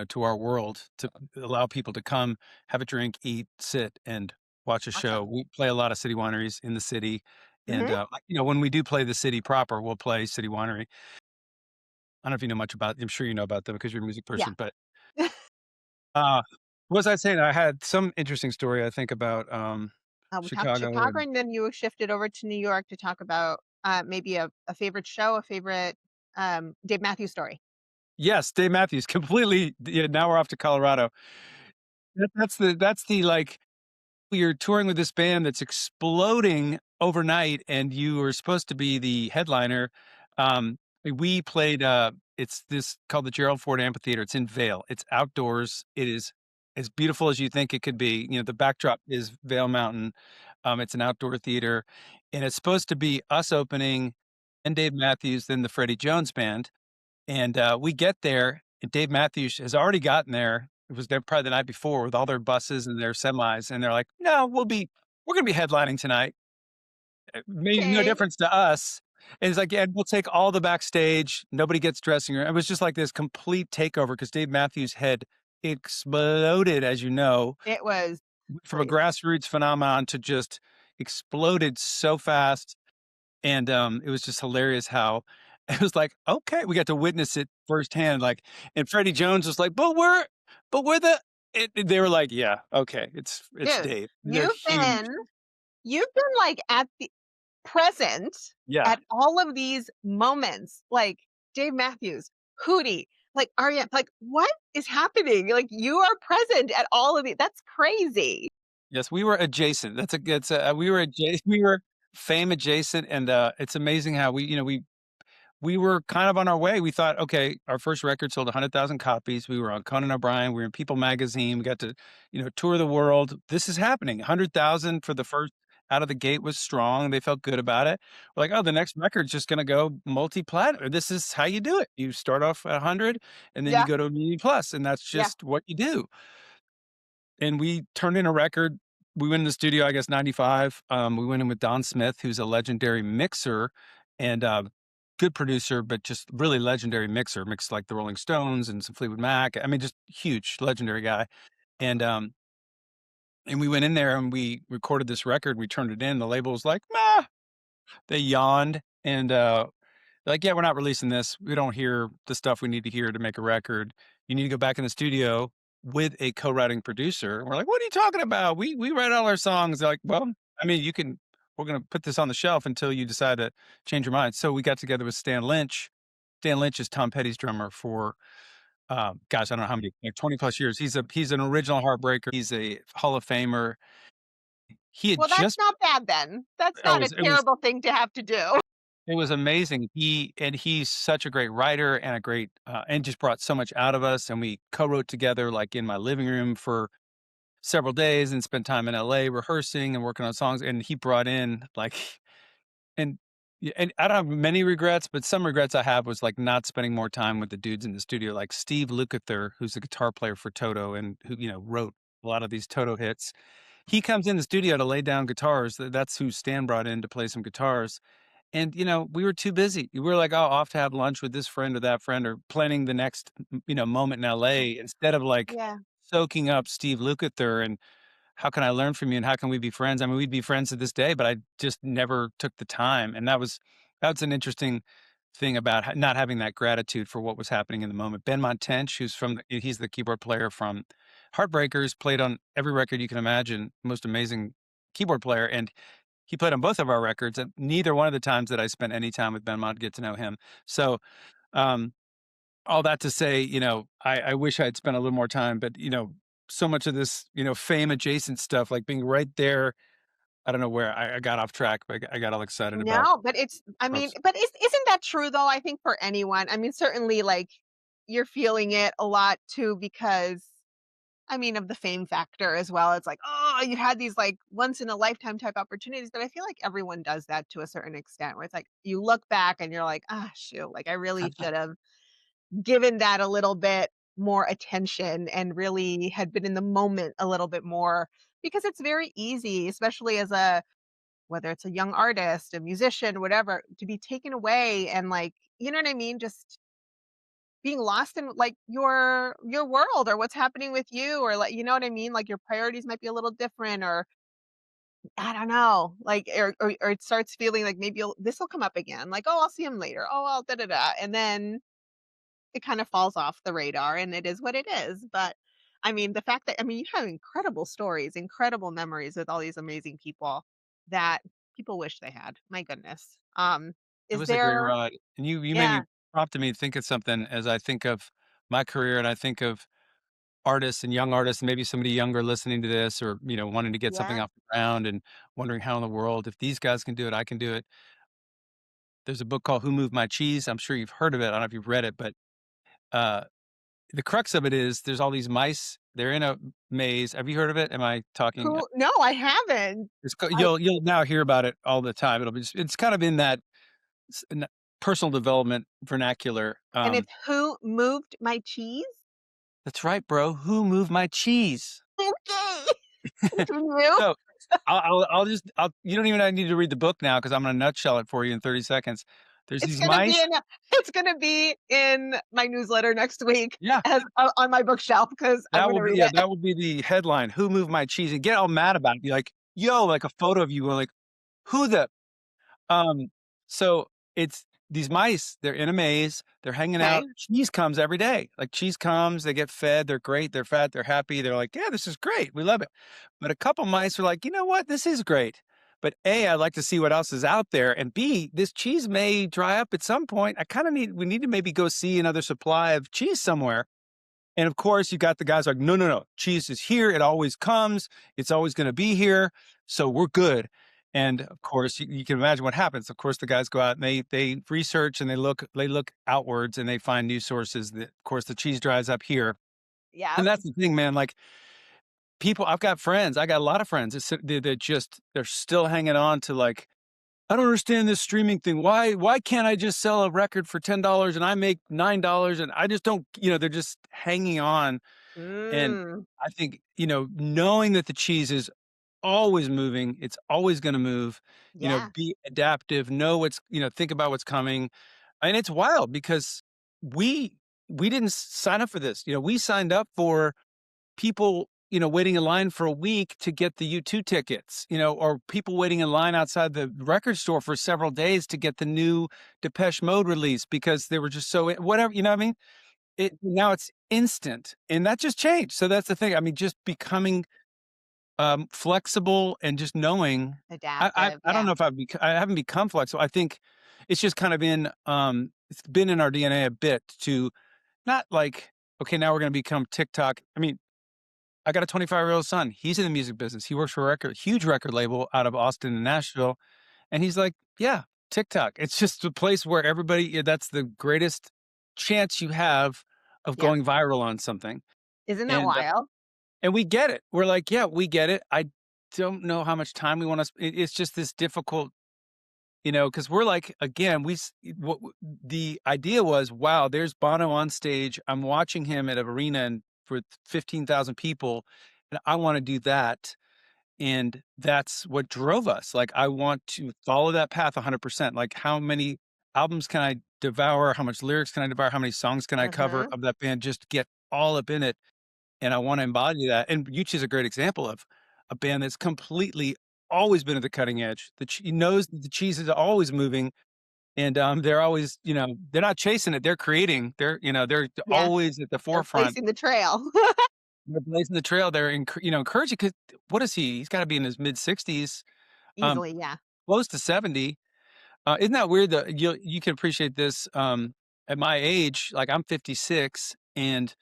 [SPEAKER 2] to our world, to allow people to come, have a drink, eat, sit, and watch a show.
[SPEAKER 1] Awesome.
[SPEAKER 2] We play a lot of city wineries in the city, and
[SPEAKER 1] Mhm.
[SPEAKER 2] when we do play the city proper, we'll play City Winery. I don't know if you know much about. I'm sure you know about them because you're a music
[SPEAKER 1] Yeah.
[SPEAKER 2] person. But uh, what was I saying? I had some interesting story, I think, about
[SPEAKER 1] We talked
[SPEAKER 2] Chicago.
[SPEAKER 1] Chicago,
[SPEAKER 2] And
[SPEAKER 1] and then you shifted over to New York to talk about, maybe a favorite show, a favorite, Dave Matthews story.
[SPEAKER 2] yes, Dave Matthews completely. Yeah, now we're off to Colorado. That's the like, you're touring with this band that's exploding overnight, and you were supposed to be the headliner. We played, it's this called the Gerald Ford Amphitheater. It's in Vail. It's outdoors. It is as beautiful as you think it could be. The backdrop is Vail Mountain. It's an outdoor theater, and it's supposed to be us opening, and Dave Matthews, then the Freddie Jones Band. And, we get there, and Dave Matthews has already gotten there. It was there probably the night before with all their buses and their semis, and they're like, "No, we're gonna be headlining tonight." Made no
[SPEAKER 1] Okay.
[SPEAKER 2] difference to us. And it's like, "Yeah, we'll take all the backstage. Nobody gets dressing room." It was just like this complete takeover because Dave Matthews had exploded, as you know,
[SPEAKER 1] It was
[SPEAKER 2] from a
[SPEAKER 1] crazy.
[SPEAKER 2] grassroots phenomenon to just exploded so fast. And, it was just hilarious how it was like, "Okay," we got to witness it firsthand, like, and Freddie Jones was like, but we're the," they were like, "Yeah, okay, it's
[SPEAKER 1] Dude,
[SPEAKER 2] Dave." And they're
[SPEAKER 1] you've
[SPEAKER 2] huge.
[SPEAKER 1] been you've been, like, at the present
[SPEAKER 2] Yeah.
[SPEAKER 1] at all of these moments, like Dave Matthews, Hootie, like, Arya, like, what is happening? Like, you are present at all of it. That's crazy.
[SPEAKER 2] Yes, we were adjacent. We were we were fame adjacent, and, it's amazing how we were kind of on our way. We thought, okay, our first record sold 100,000 copies. We were on Conan O'Brien. We were in People magazine. We got to, tour the world. This is happening. 100,000 for the first out of the gate was strong. They felt good about it. We're like, oh, the next record's just going to go multi-platinum. This is how you do it. You start off at 100, and then you
[SPEAKER 1] Yeah,
[SPEAKER 2] go to a million plus, and that's
[SPEAKER 1] yeah.
[SPEAKER 2] just what you do. And we turned in a record. We went in the studio, I guess, 95. We went in with Don Smith, who's a legendary mixer and, good producer, but just really legendary mixer, mixed like the Rolling Stones and some Fleetwood Mac. I mean, just huge, legendary guy. And, and we went in there and we recorded this record. We turned it in. The label was like, "Meh." They yawned, and, like, "Yeah, we're not releasing this. We don't hear the stuff we need to hear to make a record. You need to go back in the studio with a co-writing producer." We're like, "What are you talking about? We write all our songs." They're like, "Well, I mean, we're gonna put this on the shelf until you decide to change your mind." So we got together with Stan Lynch. Stan Lynch is Tom Petty's drummer for, gosh, I don't know how many, like 20 plus years. He's an original Heartbreaker. He's a Hall of Famer. He had
[SPEAKER 1] Well, that's
[SPEAKER 2] just
[SPEAKER 1] not bad then. That's
[SPEAKER 2] oh,
[SPEAKER 1] not a
[SPEAKER 2] it was
[SPEAKER 1] terrible thing to have to do.
[SPEAKER 2] It was amazing. He's such a great writer and a great, and just brought so much out of us, and we co-wrote together, like, in my living room for several days and spent time in LA rehearsing and working on songs, and he brought in, like, and yeah, and I don't have many regrets, but some regrets I have was, like, not spending more time with the dudes in the studio, like Steve Lukather, who's a guitar player for Toto and who, wrote a lot of these Toto hits. He comes in the studio to lay down guitars. That's who Stan brought in to play some guitars, And, we were too busy. We were like, oh, off to have lunch with this friend or that friend or planning the next, moment in LA instead of like
[SPEAKER 1] Yeah.
[SPEAKER 2] soaking up Steve Lukather and how can I learn from you and how can we be friends? I mean, we'd be friends to this day, but I just never took the time. And that's an interesting thing about not having that gratitude for what was happening in the moment. Ben Montench, he's the keyboard player from Heartbreakers, played on every record you can imagine, most amazing keyboard player. And he played on both of our records, and neither one of the times that I spent any time with Ben Mont get to know him. So, um, all that to say, I wish I had spent a little more time, but so much of this, fame adjacent stuff, like being right there. I don't know where I got off track, but I got all excited about.
[SPEAKER 1] No, but I mean, but isn't that true though? I think for anyone. I mean, certainly like you're feeling it a lot too because I mean of the fame factor as well. It's like, oh, you had these like once in a lifetime type opportunities, but I feel like everyone does that to a certain extent where it's like you look back and you're like, ah, shoot, like I really should have given that a little bit more attention and really had been in the moment a little bit more because it's very easy, especially as a whether it's a young artist, a musician, whatever, to be taken away and like, you know what I mean? Just being lost in like your world or what's happening with you or like you know what I mean? Like your priorities might be a little different or I don't know. Like or it starts feeling like maybe this will come up again. Like, oh, I'll see him later. Oh, I'll da da da. And then it kind of falls off the radar and it is what it is. But I mean, the fact that I mean, you have incredible stories, incredible memories with all these amazing people that people wish they had. My goodness.
[SPEAKER 2] It
[SPEAKER 1] Is
[SPEAKER 2] was a great
[SPEAKER 1] there
[SPEAKER 2] ride, and you made
[SPEAKER 1] yeah,
[SPEAKER 2] me prompted me to think of something as I think of my career, and I think of artists and young artists, and maybe somebody younger listening to this, or wanting to get something
[SPEAKER 1] yeah.
[SPEAKER 2] off the ground, and wondering how in the world if these guys can do it, I can do it. There's a book called Who Moved My Cheese. I'm sure you've heard of it. I don't know if you've read it, but uh, the crux of it is there's all these mice. They're in a maze. Have you heard of it? Am I talking?
[SPEAKER 1] Who no, I haven't. I
[SPEAKER 2] You'll now hear about it all the time. It's kind of in that in that personal development vernacular.
[SPEAKER 1] and it's who moved my cheese?
[SPEAKER 2] That's right, bro. Who moved my cheese?
[SPEAKER 1] Okay. Continue.
[SPEAKER 2] So I'll just you don't even need to read the book now because I'm gonna nutshell it for you in 30 seconds. There's
[SPEAKER 1] It's
[SPEAKER 2] these
[SPEAKER 1] gonna be
[SPEAKER 2] mice.
[SPEAKER 1] in it's gonna be in my newsletter next week
[SPEAKER 2] Yeah,
[SPEAKER 1] as on my bookshelf because I'm gonna read it.
[SPEAKER 2] that will be the headline. Who moved my cheese? And get all mad about it. Be like, yo, like a photo of you. Like, who the Um, so it's these mice, they're in a maze, they're hanging
[SPEAKER 1] Okay.
[SPEAKER 2] out. Cheese comes every day. Like cheese comes, they get fed, they're great, they're fat, they're happy. They're like, yeah, this is great. We love it. But a couple mice are like, you know what? This is great. But A, I'd like to see what else is out there. And B, this cheese may dry up at some point. We need to maybe go see another supply of cheese somewhere. And of course, you got the guys like, no, no, no, cheese is here. It always comes. It's always going to be here. So we're good. And of course, you can imagine what happens. Of course, the guys go out and they research and they look outwards and they find new sources. That, of course, the cheese dries up here.
[SPEAKER 1] Yeah.
[SPEAKER 2] And that's the thing, man. Like people, I've got friends. I got a lot of friends they're still hanging on to like, I don't understand this streaming thing. Why can't I just sell a record for $10 and I make $9 and I just don't, they're just hanging on. And
[SPEAKER 1] Mm,
[SPEAKER 2] I think, knowing that the cheese is always moving, it's always going to move,
[SPEAKER 1] yeah.
[SPEAKER 2] be adaptive, know think about what's coming. And it's wild because we we didn't sign up for this. We signed up for people, waiting in line for a week to get the U2 tickets, or people waiting in line outside the record store for several days to get the new Depeche Mode release because they were just so whatever, you know what I mean? Now it's instant, and that just changed. So that's the thing. I mean, just becoming flexible and just knowing.
[SPEAKER 1] Adaptive.
[SPEAKER 2] I don't
[SPEAKER 1] Yeah.
[SPEAKER 2] know if I haven't become flexible. I think it's just kind of it's been in our DNA a bit to not like, okay, now we're going to become TikTok. I mean, I got a 25-year-old son. He's in the music business. He works for a huge record label out of Austin and Nashville. And he's like, yeah, TikTok. It's just a place where that's the greatest chance you have of
[SPEAKER 1] Yeah.
[SPEAKER 2] going viral on something.
[SPEAKER 1] Isn't that
[SPEAKER 2] And,
[SPEAKER 1] wild?
[SPEAKER 2] and we get it. We're like, yeah, we get it. I don't know how much time we want to, it's just this difficult, because we're like, again, the idea was, wow, there's Bono on stage. I'm watching him at an arena and for 15,000 people. And I want to do that. and that's what drove us. Like, I want to follow that path 100%. Like, how many albums can I devour? How much lyrics can I devour? How many songs can I cover
[SPEAKER 1] Mhm.
[SPEAKER 2] of that band? Just get all up in it, and I wanna embody that, and U2 is a great example of a band that's completely always been at the cutting edge. The che knows that the cheese is always moving, and, they're always, they're not chasing it, they're creating. They're
[SPEAKER 1] Yeah,
[SPEAKER 2] always at the
[SPEAKER 1] they're
[SPEAKER 2] forefront.
[SPEAKER 1] blazing the trail.
[SPEAKER 2] They're blazing the trail. They're encouraging. Because what is he? He's gotta be in his mid-60s, um,
[SPEAKER 1] Easily, yeah.
[SPEAKER 2] close to 70. Isn't that weird that you can appreciate this, at my age, like, I'm 56, and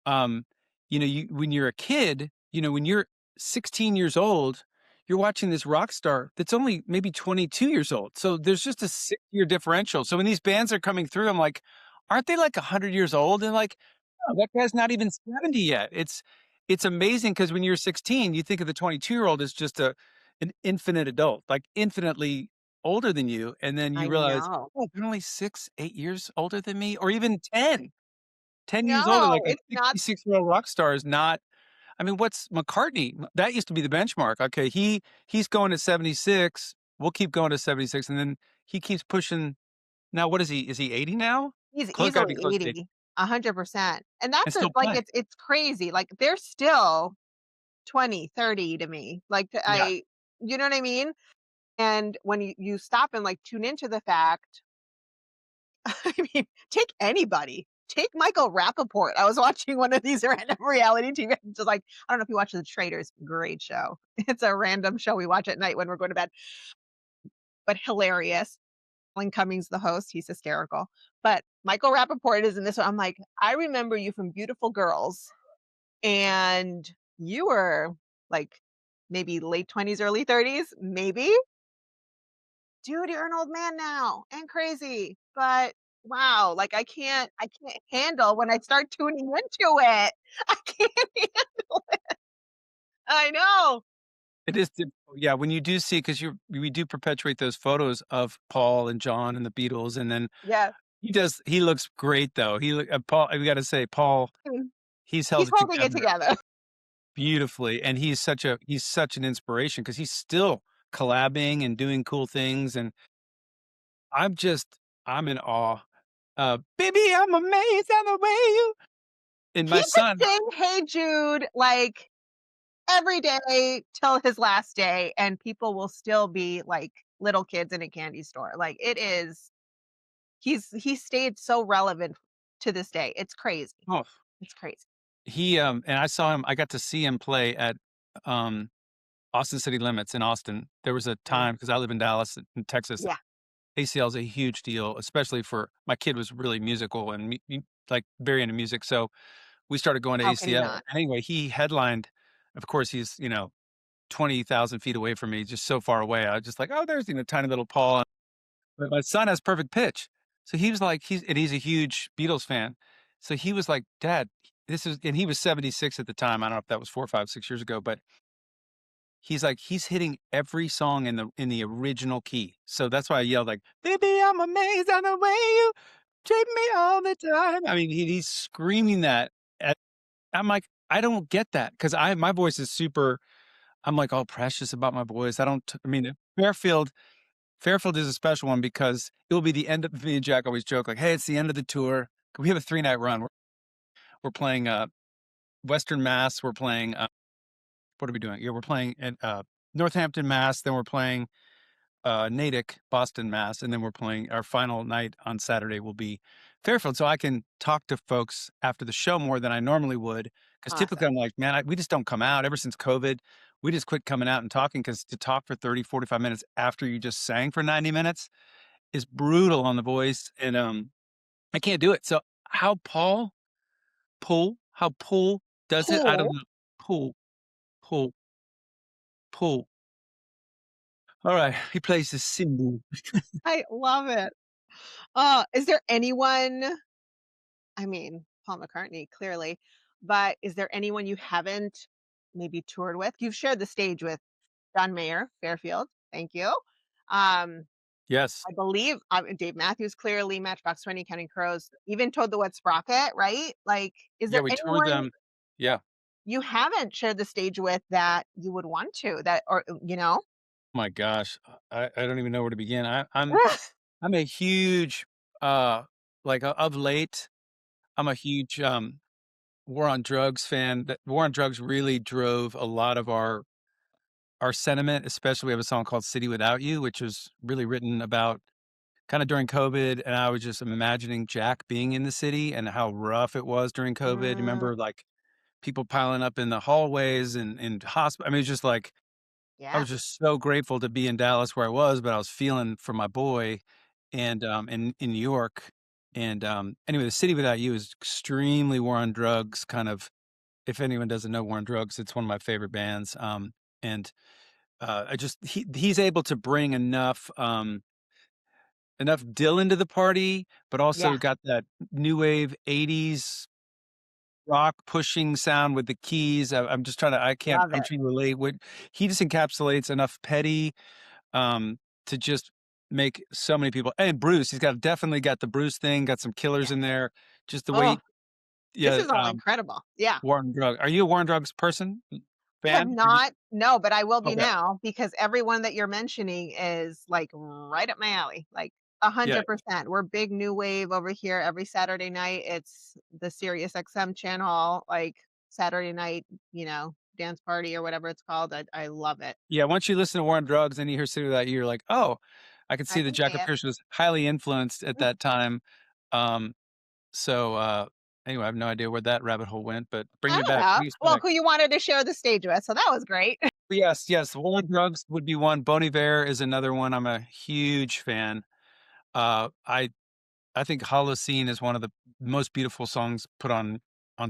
[SPEAKER 2] um, you when you're a kid, when you're 16 years old, you're watching this rock star that's only maybe 22 years old. So there's just a 6-year differential. So when these bands are coming through, I'm like, aren't they like 100 years old? And like, no, that guy's not even 70 yet. It's amazing because when you're 16, you think of the 22-year-old as just an infinite adult, like infinitely older than you, and then you
[SPEAKER 1] I
[SPEAKER 2] realize,
[SPEAKER 1] know.
[SPEAKER 2] oh, they're only 6, 8 years older than me, or even 10 years older, like
[SPEAKER 1] No,
[SPEAKER 2] a
[SPEAKER 1] it's not
[SPEAKER 2] 66-year-old rock star is not. I mean, what's McCartney? That used to be the benchmark. Okay, he's going to 76, we'll keep going to 76, and then he keeps pushing. Now what is he? Is he 80 now?
[SPEAKER 1] he's
[SPEAKER 2] Close, gotta be
[SPEAKER 1] easily
[SPEAKER 2] close to 80,
[SPEAKER 1] 80, 100%. And
[SPEAKER 2] and
[SPEAKER 1] that's
[SPEAKER 2] still
[SPEAKER 1] like,
[SPEAKER 2] playing.
[SPEAKER 1] it's crazy, like, they're still 20, 30 to me, like,
[SPEAKER 2] Yeah,
[SPEAKER 1] you know what I mean? And when you stop and, like, tune into the fact I mean, take anybody. Take Michael Rappaport. I was watching one of these random reality TV just like I don't know if you watch The Traitors, great show. It's a random show we watch at night when we're going to bed, but hilarious. Alan Cummings, the host, he's hysterical. But Michael Rappaport is in this one. I'm like, I remember you from Beautiful Girls, and you were like maybe late 20s, early 30s, maybe. Dude, you're an old man now and crazy. But wow, like I can't handle when I start tuning into it. I can't handle it. I know.
[SPEAKER 2] it is. Yeah, when you do see, because we do perpetuate those photos of Paul and John and the Beatles, and then
[SPEAKER 1] Yeah.
[SPEAKER 2] he looks great though. Paul. We got to say, Paul.
[SPEAKER 1] Mm.
[SPEAKER 2] He's held
[SPEAKER 1] He's
[SPEAKER 2] it
[SPEAKER 1] holding it
[SPEAKER 2] together
[SPEAKER 1] together.
[SPEAKER 2] beautifully, and he's such an inspiration because he's still collabing and doing cool things, and I'm just I'm in awe. Baby, I'm amazed at the way you and
[SPEAKER 1] He
[SPEAKER 2] my
[SPEAKER 1] could
[SPEAKER 2] son.
[SPEAKER 1] sing Hey Jude like every day till his last day, and people will still be like little kids in a candy store. Like it is he stayed so relevant to this day. It's crazy.
[SPEAKER 2] Oh,
[SPEAKER 1] It's crazy.
[SPEAKER 2] and I got to see him play at, um, Austin City Limits in Austin. There was a
[SPEAKER 1] Mm.
[SPEAKER 2] time because I live in Dallas, in Texas.
[SPEAKER 1] Yeah.
[SPEAKER 2] ACL is a huge deal, especially for my kid was really musical and like very into music. So we started going to
[SPEAKER 1] How can he
[SPEAKER 2] ACL.
[SPEAKER 1] not?
[SPEAKER 2] Anyway, he headlined. Of course, he's 20,000 feet away from me, just so far away. I was just like, oh, there's tiny little Paul. But my son has perfect pitch. So he was like, he's a huge Beatles fan. So he was like, Dad, and he was 76 at the time. I don't know if that was 4, 5, 6 years ago, but he's like, he's hitting every song in the original key. So that's why I yelled like, baby, I'm amazed at the way you treat me all the time. I mean, he's screaming that at, I'm like, I don't get that because my voice is super, I'm like all precious about my voice. I mean, Fairfield is a special one because it will be the end of me and Jack always joke like, "Hey, it's the end of the tour." We have a 3-night run. We're playing, Western Mass. We're playing, what are we doing? Yeah, we're playing at, Northampton, Mass. Then we're playing, Natick, Boston, Mass. And then we're playing our final night on Saturday will be Fairfield. So I can talk to folks after the show more than I normally would. Because typically
[SPEAKER 1] Awesome.
[SPEAKER 2] I'm like, man, we just don't come out. Ever since COVID, we just quit coming out and talking because to talk for 30, 45 minutes after you just sang for 90 minutes is brutal on the voice, and, I can't do it. So how Paul does it out of
[SPEAKER 1] Cool.
[SPEAKER 2] the pull, pull, pull. Alright, he plays the cymbal.
[SPEAKER 1] I love it. Is there anyone I mean, Paul McCartney, clearly, but is there anyone you haven't maybe toured with? You've shared the stage with John Mayer, Fairfield, thank you.
[SPEAKER 2] Yes.
[SPEAKER 1] I believe, Dave Matthews, clearly, Matchbox 20, Counting Crows, even Toad the Wet Sprocket, right? Like, is
[SPEAKER 2] Yeah,
[SPEAKER 1] there
[SPEAKER 2] we toured
[SPEAKER 1] anyone
[SPEAKER 2] them. Yeah.
[SPEAKER 1] you haven't shared the stage with that you would want to, that or, you know?
[SPEAKER 2] My gosh, I don't even know where to begin. I'm a huge, uh, of late, I'm a huge, War on Drugs fan. That War on Drugs really drove a lot of our sentiment, especially we have a song called City Without You, which was really written about kinda during COVID, and I was just imagining Jack being in the city and how rough it was during COVID.
[SPEAKER 1] Mm,
[SPEAKER 2] Remember, like, people piling up in the hallways and I mean, it's just like I
[SPEAKER 1] yeah,
[SPEAKER 2] was just so grateful to be in Dallas where I was, but I was feeling for my boy and, in New York, and, anyway, The City Without You is extremely War on Drugs, kind of if anyone doesn't know War on Drugs, it's one of my favorite bands, and, I just he's able to bring enough Dylan to the party, but
[SPEAKER 1] yeah,
[SPEAKER 2] also got that new wave '80s rock pushing sound with the keys. I'm just trying to
[SPEAKER 1] love
[SPEAKER 2] I'm
[SPEAKER 1] it.
[SPEAKER 2] trying to relate what he just encapsulates enough petty, to just make so many people and Bruce, he's got definitely got the Bruce thing, got some killers
[SPEAKER 1] Yes.
[SPEAKER 2] in there, just the
[SPEAKER 1] Oh,
[SPEAKER 2] way
[SPEAKER 1] this
[SPEAKER 2] yeah,
[SPEAKER 1] is all incredible. Yeah.
[SPEAKER 2] War on Drug Are you a War on Drugs person?
[SPEAKER 1] Have
[SPEAKER 2] Fan? Are you
[SPEAKER 1] not, no, but I will be
[SPEAKER 2] okay,
[SPEAKER 1] now because everyone that you're mentioning is, like, right up my alley, like,
[SPEAKER 2] yeah.
[SPEAKER 1] 100%. We're big new wave over here every Saturday night. It's the Sirius XM channel, like, Saturday night, dance party or whatever it's called. I love it.
[SPEAKER 2] Yeah, once you listen to War on Drugs and you hear City That, you're like, "Oh, I could
[SPEAKER 1] I
[SPEAKER 2] see that
[SPEAKER 1] can see
[SPEAKER 2] Jack
[SPEAKER 1] it.
[SPEAKER 2] Pierce was highly influenced at that time." Um, so, anyway, I have no idea where that rabbit hole went, but bring
[SPEAKER 1] I
[SPEAKER 2] me
[SPEAKER 1] don't
[SPEAKER 2] back,
[SPEAKER 1] know.
[SPEAKER 2] please
[SPEAKER 1] Well,
[SPEAKER 2] back.
[SPEAKER 1] who you wanted to share the stage with, so that was great.
[SPEAKER 2] But yes, yes, War on Drugs would be one, Bon Iver is another one, I'm a huge fan. I think Holocene is one of the most beautiful songs put on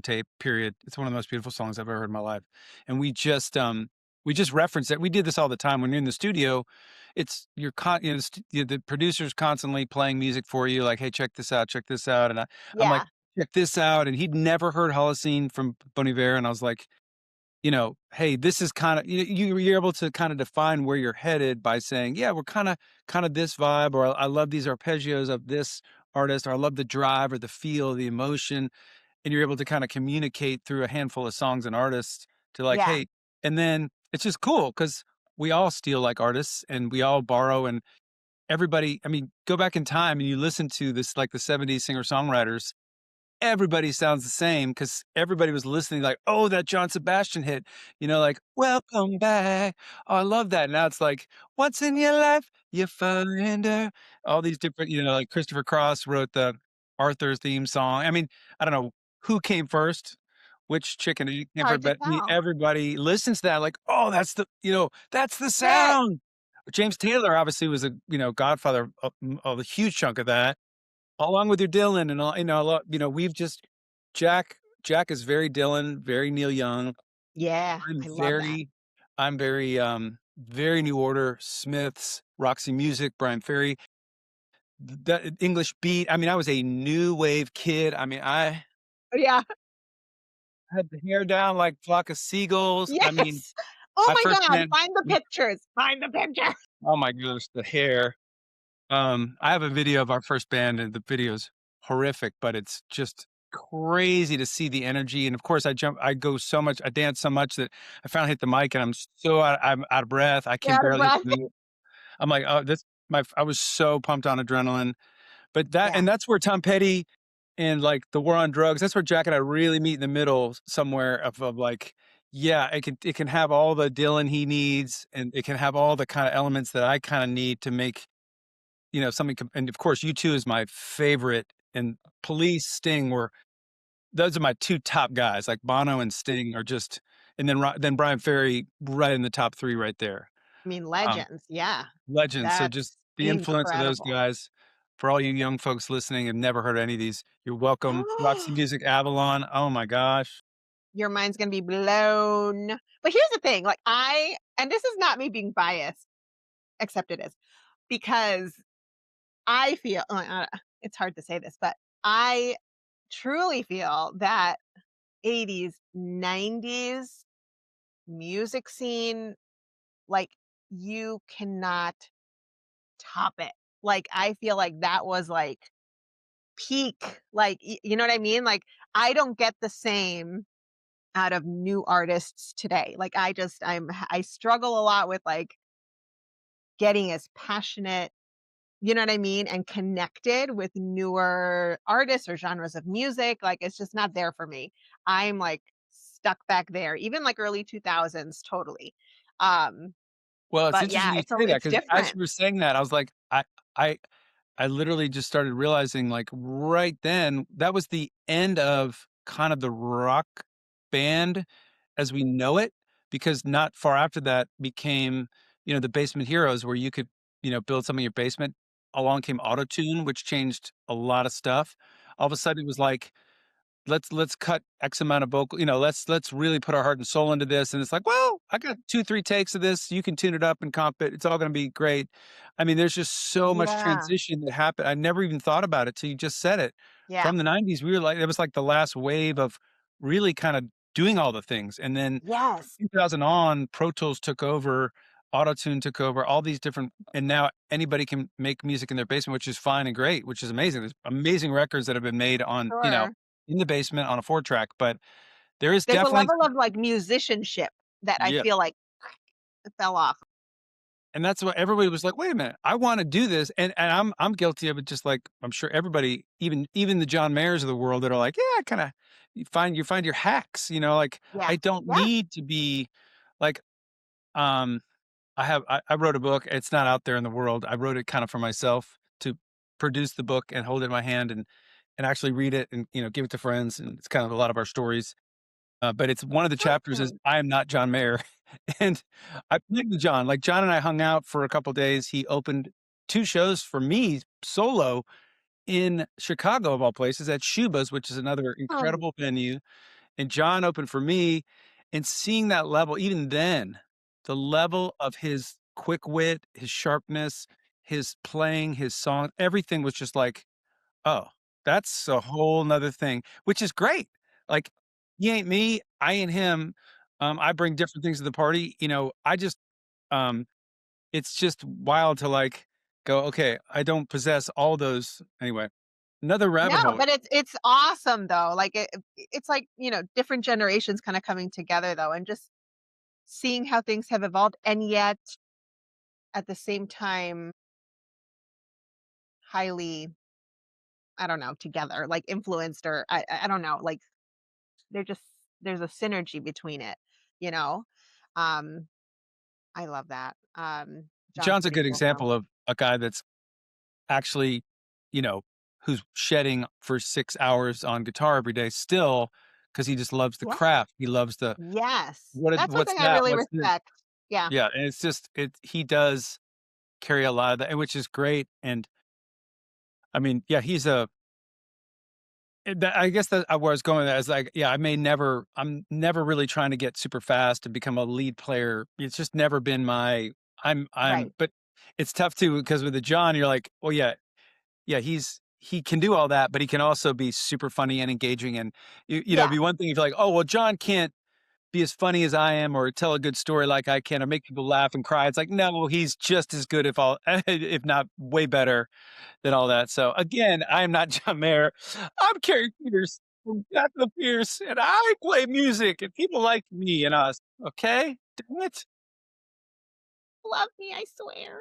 [SPEAKER 2] tape, period. It's one of the most beautiful songs I've ever heard in my life. And we just reference it. We did this all the time when you're in the studio. It's the producer's constantly playing music for you, like, hey, check this out. And I'm like,
[SPEAKER 1] Yeah,
[SPEAKER 2] check this out. And he'd never heard Holocene from Bon Iver. And I was like, hey, this is kind of you're able to kind of define where you're headed by saying, yeah, we're kind of this vibe, or I love these arpeggios of this artist, or I love the drive or the feel, the emotion, and you're able to kind of communicate through a handful of songs and artists to like,
[SPEAKER 1] yeah,
[SPEAKER 2] hey, and then it's just cool because we all steal like artists and we all borrow and everybody. I mean, go back in time and you listen to this like the '70s singer songwriters everybody sounds the same because everybody was listening like, "Oh, that John Sebastian hit," like, "Welcome back." Oh, I love that. Now it's like, "What's in your life? You find her." All these different, like Christopher Cross wrote the Arthur theme song. I mean, I don't know who came first, which chicken came
[SPEAKER 1] hard
[SPEAKER 2] first,
[SPEAKER 1] to
[SPEAKER 2] but
[SPEAKER 1] tell.
[SPEAKER 2] everybody listens to that like, "Oh, that's the
[SPEAKER 1] Hit.
[SPEAKER 2] sound." James Taylor obviously was a, godfather of a huge chunk of that. Along with your Dylan and all, a lot, we've just Jack is very Dylan, very Neil Young.
[SPEAKER 1] Yeah,
[SPEAKER 2] I'm
[SPEAKER 1] I love that.
[SPEAKER 2] very very New Order, Smiths, Roxy Music, Brian Ferry, that English beat. I mean, I was a new wave kid. I mean, I
[SPEAKER 1] Yeah.
[SPEAKER 2] had the hair down like flock of seagulls. I mean,
[SPEAKER 1] Yes. Oh
[SPEAKER 2] I
[SPEAKER 1] my
[SPEAKER 2] first
[SPEAKER 1] god,
[SPEAKER 2] met
[SPEAKER 1] find the pictures. Find the picture.
[SPEAKER 2] oh my gosh, the hair. I have a video of our first band, and the video's horrific, but it's just crazy to see the energy. And of course, I dance so much that I finally hit the mic, and I'm out of breath. I
[SPEAKER 1] You're
[SPEAKER 2] can
[SPEAKER 1] out of
[SPEAKER 2] barely hit
[SPEAKER 1] breath.
[SPEAKER 2] the note. I'm like, oh, I was so pumped on adrenaline. But
[SPEAKER 1] Yeah.
[SPEAKER 2] that's where Tom Petty and like the War on Drugs. That's where Jack and I really meet in the middle somewhere of like. Yeah, it can have all the Dylan he needs, and it can have all the kind of elements that I kind of need to make something and of course, U2 is my favorite, and Police, Sting were those are my 2 top guys, like Bono and Sting are just and then Brian Ferry right in the top 3 right there.
[SPEAKER 1] I mean,
[SPEAKER 2] Um,
[SPEAKER 1] legends. Yeah.
[SPEAKER 2] legends, so just
[SPEAKER 1] That's
[SPEAKER 2] the influence of those
[SPEAKER 1] incredible.
[SPEAKER 2] guys, for all you young folks listening and never heard any of these, you're welcome. Roxy Music, Avalon, oh my gosh.
[SPEAKER 1] Your mind's gonna be blown. But here's the thing, like, and this is not me being biased, except it is, because I feel it's hard to say this, but I truly feel that 80s, 90s music scene, like, you cannot top it. Like, I feel like that was, like, peak, like, you know what I mean? Like, I don't get the same out of new artists today. Like I struggle a lot with like getting as passionate, you know what I mean, and connected with newer artists or genres of music. Like it's just not there for me. I'm like stuck back there, even like early 2000s, totally. Um,
[SPEAKER 2] Well, it's
[SPEAKER 1] but
[SPEAKER 2] interesting
[SPEAKER 1] yeah,
[SPEAKER 2] you
[SPEAKER 1] it's a
[SPEAKER 2] say that
[SPEAKER 1] it's
[SPEAKER 2] because as
[SPEAKER 1] different.
[SPEAKER 2] you were saying that, I was like, I I literally just started realizing, like, right then, that was the end of kind of the rock band as we know it, because not far after that became, the Basement Heroes where you could, build something in your basement. Along came Autotune, which changed a lot of stuff. All of a sudden, it was like, let's cut X amount of vocal, let's really put our heart and soul into this. And it's like, well, I got 2, 3 takes of this. You can tune it up and comp it. It's all going to be great. I mean, there's just so much
[SPEAKER 1] Yeah.
[SPEAKER 2] transition that happened. I never even thought about it till you just said it.
[SPEAKER 1] Yeah.
[SPEAKER 2] From the 90s, we were like, it was like the last wave of really kind of doing all the things. And then from
[SPEAKER 1] Yes.
[SPEAKER 2] 2000 on, Pro Tools took over, Autotune took over, all these different, and now anybody can make music in their basement, which is fine and great, which is amazing. There's amazing records that have been made on,
[SPEAKER 1] Sure.
[SPEAKER 2] in the basement on a 4 track, but there is
[SPEAKER 1] There's a
[SPEAKER 2] definitely
[SPEAKER 1] level of like musicianship that I
[SPEAKER 2] yeah,
[SPEAKER 1] feel like fell off.
[SPEAKER 2] and that's what everybody was like, "Wait a minute, I wanna do this," and I'm guilty of it just like I'm sure everybody, even the John Mayers of the world that are like, "Yeah, kinda," you find your hacks, like,
[SPEAKER 1] Yeah.
[SPEAKER 2] I don't
[SPEAKER 1] Yeah.
[SPEAKER 2] need to be like, um, I wrote a book, it's not out there in the world, I wrote it kinda for myself to produce the book and hold it in my hand and actually read it and, give it to friends, and it's kind of a lot of our stories. But it's one of the chapters is
[SPEAKER 1] Awesome.
[SPEAKER 2] I am not John Mayer, and I played with John. Like John and I hung out for a couple days. He opened 2 shows for me solo in Chicago of all places at Shuba's, which is another incredible venue. And John opened for me, and seeing that level, even then, the level of his quick wit, his sharpness, his playing, his song, everything was just like, oh, that's a whole 'nother thing, which is great. Like, he ain't me, I ain't him. I bring different things to the party, I just, um it's just wild to, like, go, "Okay, I don't possess all those." Anyway, another
[SPEAKER 1] No,
[SPEAKER 2] rabbit hole.
[SPEAKER 1] but it's awesome though. Like it's like, different generations kind of coming together though and just seeing how things have evolved and yet at the same time highly, I don't know, together, like influenced or I don't know, like they're just there's a synergy between it, you know? Um I love that. John's
[SPEAKER 2] John's a
[SPEAKER 1] pretty
[SPEAKER 2] good
[SPEAKER 1] cool though.
[SPEAKER 2] example of a guy that's actually, you know, who's shedding for 6 hours on guitar every day still because he just loves the
[SPEAKER 1] Yeah.
[SPEAKER 2] craft. He loves the,
[SPEAKER 1] Yes. That's
[SPEAKER 2] What's
[SPEAKER 1] something I
[SPEAKER 2] that?
[SPEAKER 1] really
[SPEAKER 2] What's this?"
[SPEAKER 1] respect. Yeah.
[SPEAKER 2] Yeah, and it's just he does carry a lot of that, and which is great, and I mean, yeah, he's a that I guess that where I was going with that is like, yeah, I'm never really trying to get super fast and become a lead player. It's just never been my
[SPEAKER 1] Right.
[SPEAKER 2] but it's tough too because with the John, you're like, "Oh, yeah, yeah, he can do all that, but he can also be super funny and engaging." And it'd
[SPEAKER 1] Yeah.
[SPEAKER 2] be one thing if you're like, "Oh, well, John can't be as funny as I am or tell a good story like I can or make people laugh and cry." It's like, no, he's just as good if all if not way better than all that. So again, I am not John Mayer. I'm Cary Pierce from JACKOPIERCE, and I play music and people like me and us. Okay? Damn it.
[SPEAKER 1] Love me, I swear.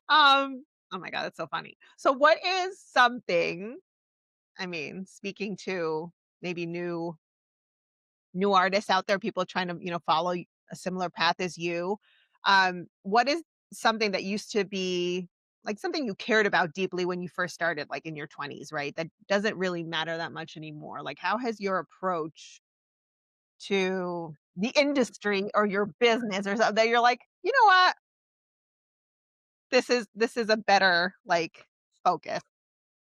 [SPEAKER 1] Oh my god, that's so funny. So what is something, I mean, speaking to maybe new artists out there, people trying to, follow a similar path as you. What is something that used to be like something you cared about deeply when you first started, like in your 20s, right? That doesn't really matter that much anymore. Like, how has your approach to the industry or your business or something that you're like, you know what, this is a better like focus.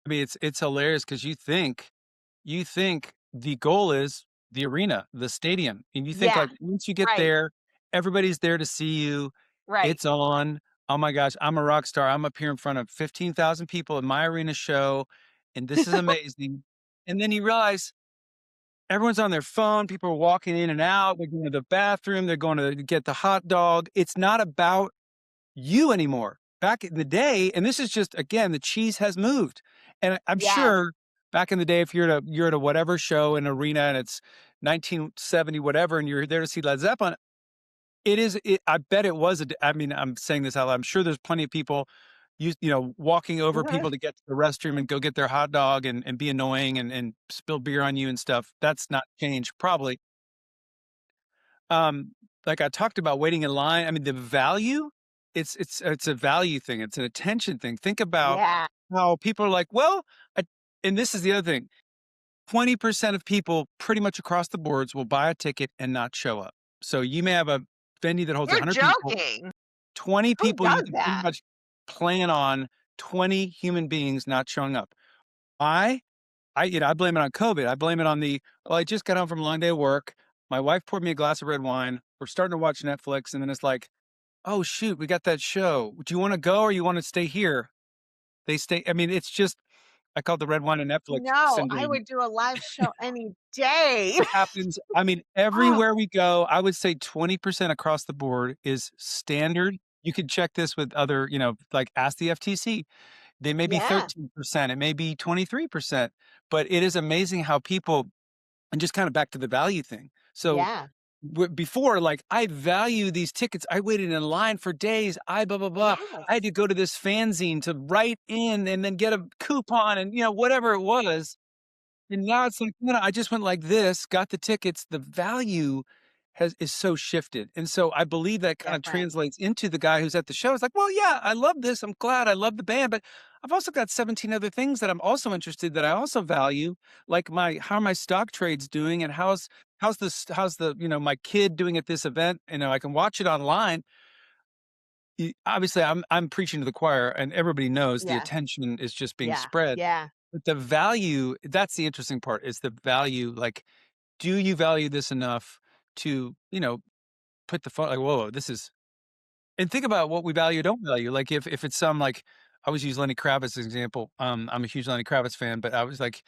[SPEAKER 2] I mean, it's hilarious because you think the goal is the arena, the stadium, and you think
[SPEAKER 1] Yeah,
[SPEAKER 2] like once you get
[SPEAKER 1] right,
[SPEAKER 2] there, everybody's there to see you.
[SPEAKER 1] right.
[SPEAKER 2] It's on. Oh my gosh, I'm a rock star. I'm up here in front of 15,000 people in my arena show, and this is amazing. And then you realize everyone's on their phone. People are walking in and out. They're going to the bathroom. They're going to get the hot dog. It's not about you anymore. Back in the day, and this is just again, the cheese has moved. And I'm
[SPEAKER 1] Yes.
[SPEAKER 2] sure back in the day, if you're at a whatever show in arena and it's 1970 whatever, and you're there to see Led Zeppelin, I bet it was I mean, I'm saying this out loud. I'm sure there's plenty of people walking over
[SPEAKER 1] Mhm.
[SPEAKER 2] people to get to the restroom and go get their hot dog and be annoying and spill beer on you and stuff. That's not changed probably. Um, like I talked about waiting in line. I mean, the value, it's a value thing. It's an attention thing. Think about
[SPEAKER 1] Yeah.
[SPEAKER 2] how people are like, well, I, and this is the other thing. 20% of people pretty much across the boards will buy a ticket and not show up. So you may have a venue that holds
[SPEAKER 1] You're
[SPEAKER 2] 100 people,
[SPEAKER 1] joking.
[SPEAKER 2] 20
[SPEAKER 1] Who
[SPEAKER 2] people, you
[SPEAKER 1] does
[SPEAKER 2] can pretty
[SPEAKER 1] that?
[SPEAKER 2] much plan on 20 human beings not showing up. Why? I blame it on COVID. I blame it on well, I just got home from a long day of work. My wife poured me a glass of red wine. We're starting to watch Netflix, and then it's like, oh shoot, we got that show. Do you want to go or you want to stay here? They stay. I mean, it's just I call it the red wine and Netflix
[SPEAKER 1] No, I
[SPEAKER 2] syndrome.
[SPEAKER 1] would do a live show any day.
[SPEAKER 2] Happens. I mean,
[SPEAKER 1] Oh,
[SPEAKER 2] everywhere we go, I would say 20% across the board is standard. You could check this with other, like ask the FTC. They may be
[SPEAKER 1] yeah,
[SPEAKER 2] 13%, it may be 23%, but it is amazing how people and just kind of back to the value thing. So
[SPEAKER 1] yeah,
[SPEAKER 2] before, like, I value these tickets. I waited in line for days. I blah blah blah. I had
[SPEAKER 1] yes,
[SPEAKER 2] to go to this fanzine to write in and then get a coupon and whatever it was. And now it's like, no, no, I just went like this, got the tickets. The value is so shifted. And so I believe that kind of
[SPEAKER 1] different.
[SPEAKER 2] translates into the guy who's at the show. It's like, well, yeah, I love this. I'm glad I love the band, but I've also got 17 other things that I'm also interested that I also value, like how are my stock trades doing and how's the, my kid doing at this event? I can watch it online. Obviously I'm preaching to the choir and everybody knows the
[SPEAKER 1] Yeah,
[SPEAKER 2] attention is just being
[SPEAKER 1] yeah,
[SPEAKER 2] spread.
[SPEAKER 1] yeah,
[SPEAKER 2] But the value, that's the interesting part, is the value, like, do you value this enough to, put the phone like, "Whoa, this is" and think about what we value, don't value. Like, if it's some, like I always use Lenny Kravitz as an example. I'm a huge Lenny Kravitz fan, but I was like,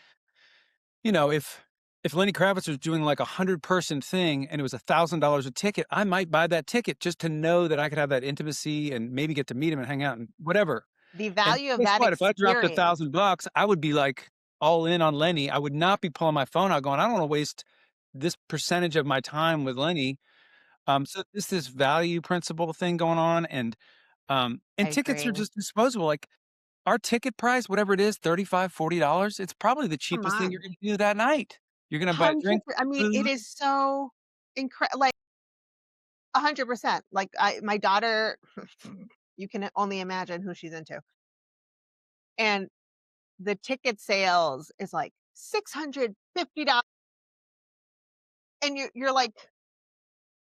[SPEAKER 2] if Lenny Kravitz was doing, like, 100-person thing and it was $1,000 a ticket, I might buy that ticket just to know that I could have that intimacy and maybe get to meet him and hang out and whatever.
[SPEAKER 1] the
[SPEAKER 2] And
[SPEAKER 1] value of
[SPEAKER 2] guess
[SPEAKER 1] that
[SPEAKER 2] what? If I dropped
[SPEAKER 1] experience.
[SPEAKER 2] $1,000, I would be, like, all in on Lenny. I would not be pulling my phone out going, "I don't wanna waste this percentage of my time with Lenny." So it's this value principle thing going on,
[SPEAKER 1] I
[SPEAKER 2] and tickets are
[SPEAKER 1] agree.
[SPEAKER 2] just disposable. Like, our ticket price, whatever it is, $35, $40, it's probably the
[SPEAKER 1] Come
[SPEAKER 2] cheapest thing you're
[SPEAKER 1] on.
[SPEAKER 2] gonna do that night. You're gonna buy a
[SPEAKER 1] 100
[SPEAKER 2] drink,
[SPEAKER 1] I mean, it
[SPEAKER 2] food.
[SPEAKER 1] is so like 100%. Like my daughter, you can only imagine who she's into. And the ticket sales is like $650 and you're like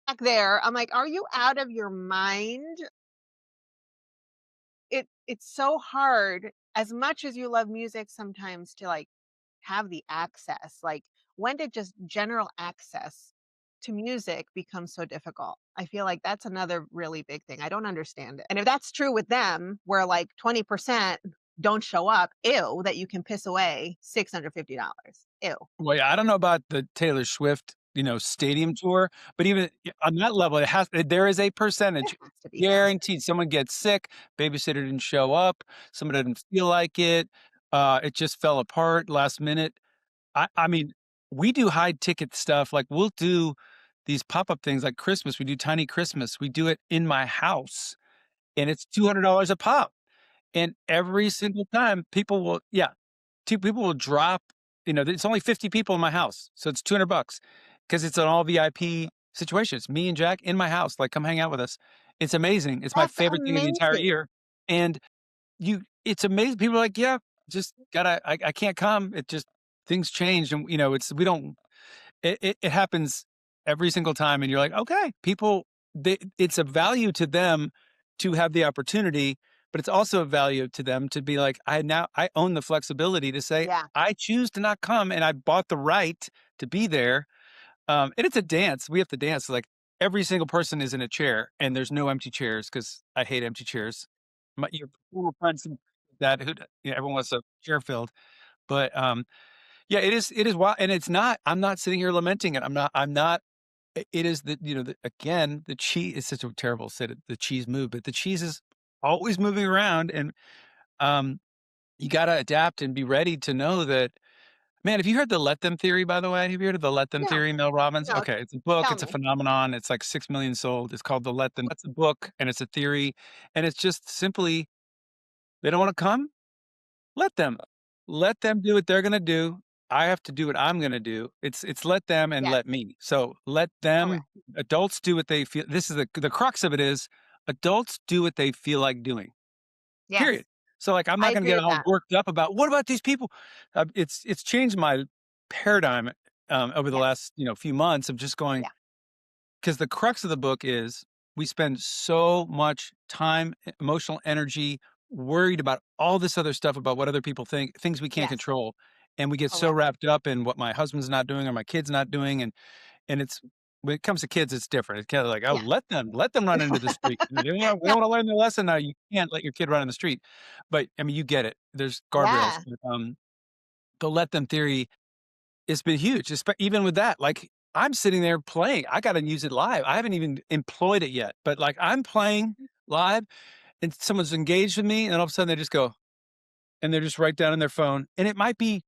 [SPEAKER 1] back there. I'm like, "Are you out of your mind?" It's so hard as much as you love music sometimes to like have the access. Like when did just general access to music become so difficult? I feel like that's another really big thing. I don't understand it. And if that's true with them, where like 20% don't show up, ew, that you can piss away $650. Ew.
[SPEAKER 2] Well, yeah, I don't know about the Taylor Swift, stadium tour, but even on that level, there is a
[SPEAKER 1] There
[SPEAKER 2] percentage
[SPEAKER 1] has to be something.
[SPEAKER 2] guaranteed. Someone gets sick, babysitter didn't show up, someone didn't feel like it just fell apart last minute. I mean, we do high ticket stuff. Like we'll do these pop-up things like Christmas. We do Tiny Christmas. We do it in my house and it's $200 a pop. And every single time people will, yeah, 2 people will drop, it's only 50 people in my house, so it's 200 bucks because it's an all VIP situation. It's me and Jack in my house, like, "Come hang out with us." It's amazing. It's my
[SPEAKER 1] That's
[SPEAKER 2] favorite thing of the entire
[SPEAKER 1] amazing.
[SPEAKER 2] year, and it's amazing. People are like, "Yeah, just gotta I can't come." It just things change and, it's we don't it happens every single time and you're like, "Okay." It's a value to them to have the opportunity, but it's also a value to them to be like, I own the flexibility to say,
[SPEAKER 1] Yeah.
[SPEAKER 2] "I choose to not come, and I bought the right to be there." And it's a dance. We have to dance, like, every single person is in a chair, and there's no empty chairs because I hate empty chairs. Your former friends that who everyone wants a chair filled, but, yeah, it is wild, and I'm not sitting here lamenting it. I'm not it is again, the cheese is such a terrible say it, the cheese move, but the cheese is always moving around and, um, you gotta adapt and be ready to know that Man, have you heard the let them theory, by the way? Have you heard of the let them
[SPEAKER 1] No,
[SPEAKER 2] theory, Mel Robbins?
[SPEAKER 1] no,
[SPEAKER 2] Okay, it's a book,
[SPEAKER 1] tell
[SPEAKER 2] it's a
[SPEAKER 1] me.
[SPEAKER 2] phenomenon, it's like 6 million sold. It's called the let them. It's a book and it's a theory. And it's just simply they don't want to come. Let them. Let them do what they're gonna do. I have to do what I'm gonna do. It's let them and
[SPEAKER 1] Yes,
[SPEAKER 2] let me. So let them
[SPEAKER 1] correct.
[SPEAKER 2] adults do what they feel. This is the crux of it is adults do what they feel like doing. Period.
[SPEAKER 1] Yes,
[SPEAKER 2] So like I'm
[SPEAKER 1] I
[SPEAKER 2] not gonna
[SPEAKER 1] agree
[SPEAKER 2] get
[SPEAKER 1] with
[SPEAKER 2] all
[SPEAKER 1] that.
[SPEAKER 2] worked up about what about these people? It's changed my paradigm over the
[SPEAKER 1] Yes,
[SPEAKER 2] last few months of just going
[SPEAKER 1] yeah,
[SPEAKER 2] because the crux of the book is we spend so much time, emotional energy, worried about all this other stuff about what other people think, things we can't
[SPEAKER 1] yes,
[SPEAKER 2] control. And we get so
[SPEAKER 1] correct.
[SPEAKER 2] wrapped up in what my husband's not doing or my kid's not doing. And it's when it comes to kids, it's different. It's kind of like, oh,
[SPEAKER 1] Yeah.
[SPEAKER 2] let them run into the street. They
[SPEAKER 1] Yeah,
[SPEAKER 2] want to learn their lesson now. You can't let your kid run in the street. But I mean, you get it. There's guardrails.
[SPEAKER 1] yeah,
[SPEAKER 2] But, the let them theory it's been huge, even with that, like, I'm sitting there playing, I gotta use it live, I haven't even employed it yet, but, like, I'm playing live, and someone's engaged with me, and all of a sudden they just go and they're just right down on their phone, and it might be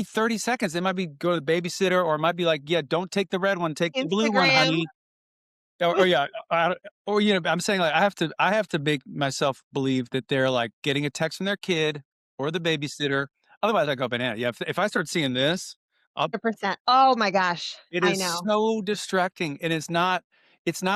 [SPEAKER 2] 30 seconds, it might be go to the babysitter, or it might be like, "Yeah, don't take the red one, take the blue one,
[SPEAKER 1] Instagram.
[SPEAKER 2] honey." Or yeah, or, I'm saying, like, I have to make myself believe that they're, like, getting a text from their kid or the babysitter, otherwise I go banana. Yeah, if I start seeing this, I'll
[SPEAKER 1] 100%. Oh my gosh,
[SPEAKER 2] it
[SPEAKER 1] I
[SPEAKER 2] is
[SPEAKER 1] know.
[SPEAKER 2] so distracting, and it's not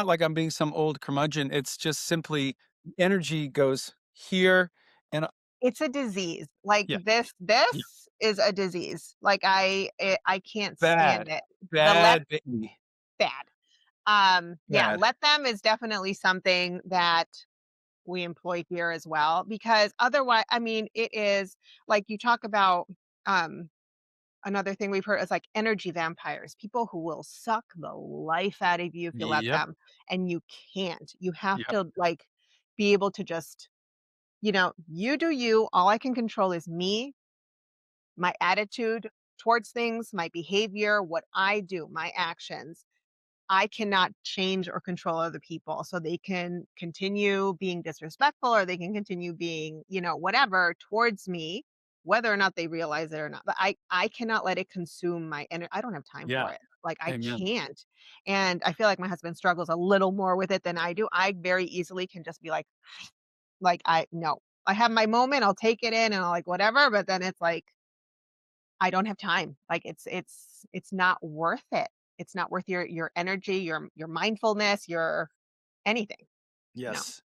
[SPEAKER 2] like I'm being some old curmudgeon, it's just simply energy goes here and
[SPEAKER 1] It's a disease. Like,
[SPEAKER 2] yeah, yeah,
[SPEAKER 1] this is a disease. Like, I can't stand
[SPEAKER 2] bad,
[SPEAKER 1] it. The let
[SPEAKER 2] bad baby,
[SPEAKER 1] bad. Yeah,
[SPEAKER 2] bad.
[SPEAKER 1] let them is definitely something that we employ here as well, because otherwise, I mean, it is like you talk about, um another thing we've heard is like energy vampires, people who will suck the life out of you if you let
[SPEAKER 2] Yep,
[SPEAKER 1] them, and you can't. You have
[SPEAKER 2] yep,
[SPEAKER 1] to, like, be able to just, you do you. All I can control is me, my attitude towards things, my behavior, what I do, my actions. I cannot change or control other people. So they can continue being disrespectful, or they can continue being, whatever towards me, whether or not they realize it or not. But I cannot let it consume my energy. I don't have time
[SPEAKER 2] yeah,
[SPEAKER 1] for it. Like, I
[SPEAKER 2] amen.
[SPEAKER 1] can't. And I feel like my husband struggles a little more with it than I do. I very easily can just be like, I no. I have my moment, I'll take it in and I'll like whatever, but then it's like I don't have time. Like, it's not worth it. It's not worth your energy, your mindfulness, your anything. No,
[SPEAKER 2] Yes.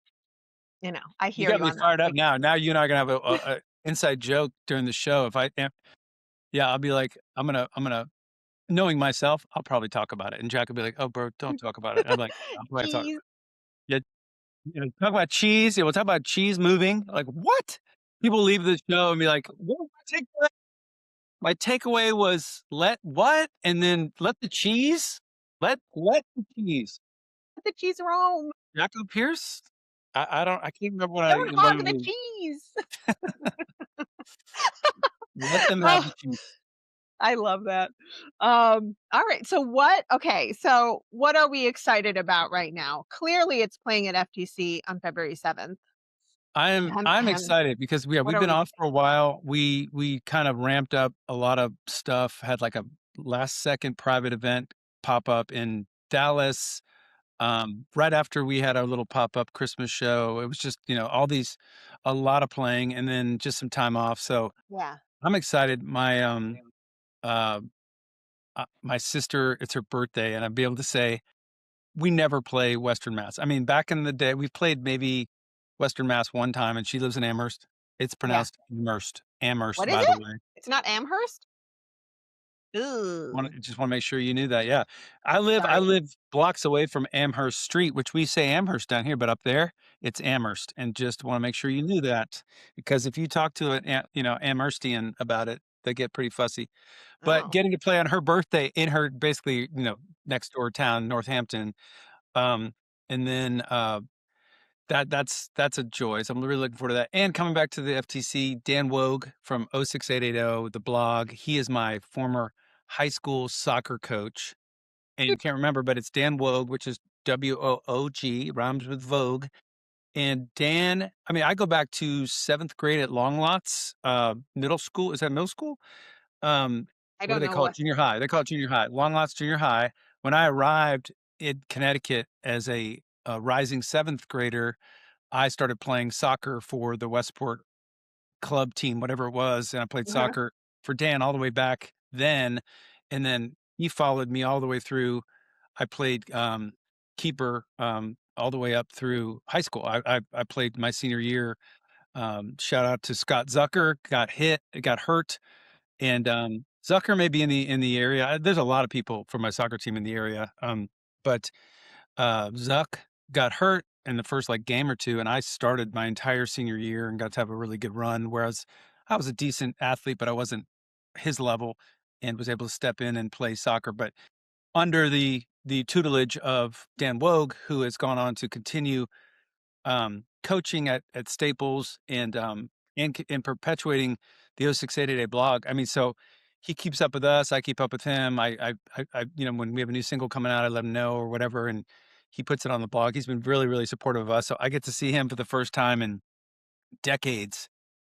[SPEAKER 1] I
[SPEAKER 2] You
[SPEAKER 1] hear
[SPEAKER 2] got
[SPEAKER 1] you
[SPEAKER 2] me
[SPEAKER 1] on that.
[SPEAKER 2] fired up
[SPEAKER 1] Like,
[SPEAKER 2] now. Now you and I are gonna have a inside joke during the show if I am yeah, I'll be like, I'm gonna knowing myself, I'll probably talk about it, and Jack will be like, "Oh, bro, don't talk about it." I'm like, "I'm gonna talk."
[SPEAKER 1] geez,
[SPEAKER 2] Yeah. Talk about cheese. Yeah, we'll talk about cheese moving. Like, what? People leave the show and be like, "What was my takeaway?" My takeaway was let what? And then let the cheese? Let the cheese.
[SPEAKER 1] let the cheese roam.
[SPEAKER 2] Jacko Pierce? I can't remember
[SPEAKER 1] Don't
[SPEAKER 2] what
[SPEAKER 1] hog
[SPEAKER 2] it
[SPEAKER 1] the
[SPEAKER 2] was.
[SPEAKER 1] cheese.
[SPEAKER 2] Let them have
[SPEAKER 1] Oh,
[SPEAKER 2] the cheese.
[SPEAKER 1] I love that. All right. So what are we excited about right now? Clearly, it's playing at FTC on February 7th.
[SPEAKER 2] I'm excited because
[SPEAKER 1] What
[SPEAKER 2] we've
[SPEAKER 1] are
[SPEAKER 2] been
[SPEAKER 1] we
[SPEAKER 2] off for a
[SPEAKER 1] excited about?
[SPEAKER 2] while. We kind of ramped up a lot of stuff, had like a last second private event pop up in Dallas. Right after we had our little pop-up Christmas show, it was just, all these a lot of playing and then just some time off. So
[SPEAKER 1] Yeah.
[SPEAKER 2] I'm excited. Uh, my sister, it's her birthday, and I'd be able to say we never play Western Mass. I mean, back in the day, we've played maybe Western Mass one time, and she lives in Amherst. It's
[SPEAKER 1] Yeah.
[SPEAKER 2] pronounced Amherst,
[SPEAKER 1] What
[SPEAKER 2] Amherst,
[SPEAKER 1] is
[SPEAKER 2] by the
[SPEAKER 1] it?
[SPEAKER 2] way.
[SPEAKER 1] It's not Amherst? Ooh,
[SPEAKER 2] Just wanna make sure you knew that, yeah. I
[SPEAKER 1] sorry.
[SPEAKER 2] live blocks away from Amherst Street, which we say Amherst down here, but up there, it's Amherst, and just wanna make sure you knew that, because if you talk to an Amherstian about it, they get pretty fussy. But
[SPEAKER 1] Oh,
[SPEAKER 2] getting to play on her birthday in her basically, next door town, Northampton, um, and then, that's a joy, so I'm really looking forward to that, and coming back to the FTC, Dan Woog from 06880, the blog, he is my former high school soccer coach, and you can't remember, but it's Dan Woog, which is WOOG, rhymes with Vogue, and Dan I mean, I go back to 7th grade at Long Lots, middle school is that middle school? Um,
[SPEAKER 1] I
[SPEAKER 2] What do
[SPEAKER 1] don't
[SPEAKER 2] they
[SPEAKER 1] know
[SPEAKER 2] call it?
[SPEAKER 1] what.
[SPEAKER 2] Junior high. They call it junior high. Long Lots Junior High. When I arrived in Connecticut as a rising 7th grader, I started playing soccer for the Westport club team, whatever it was, and I played soccer for Dan all the way back then, and then he followed me all the way through. I played, keeper, all the way up through high school. I played my senior year. Shout out to Scott Zucker, got hurt, and, Zucker may be in the area. There's a lot of people from my soccer team in the area, but Zuck got hurt in the first, like, game or 2, and I started my entire senior year and got to have a really good run, whereas I was a decent athlete, but I wasn't his level and was able to step in and play soccer, but under the tutelage of Dan Wogue, who has gone on to continue, coaching at Staples and perpetuating the 0688 blog. I mean, so he keeps up with us. I keep up with him. When we have a new single coming out, I let him know or whatever, and he puts it on the blog. He's been really, really supportive of us. So I get to see him for the first time in decades.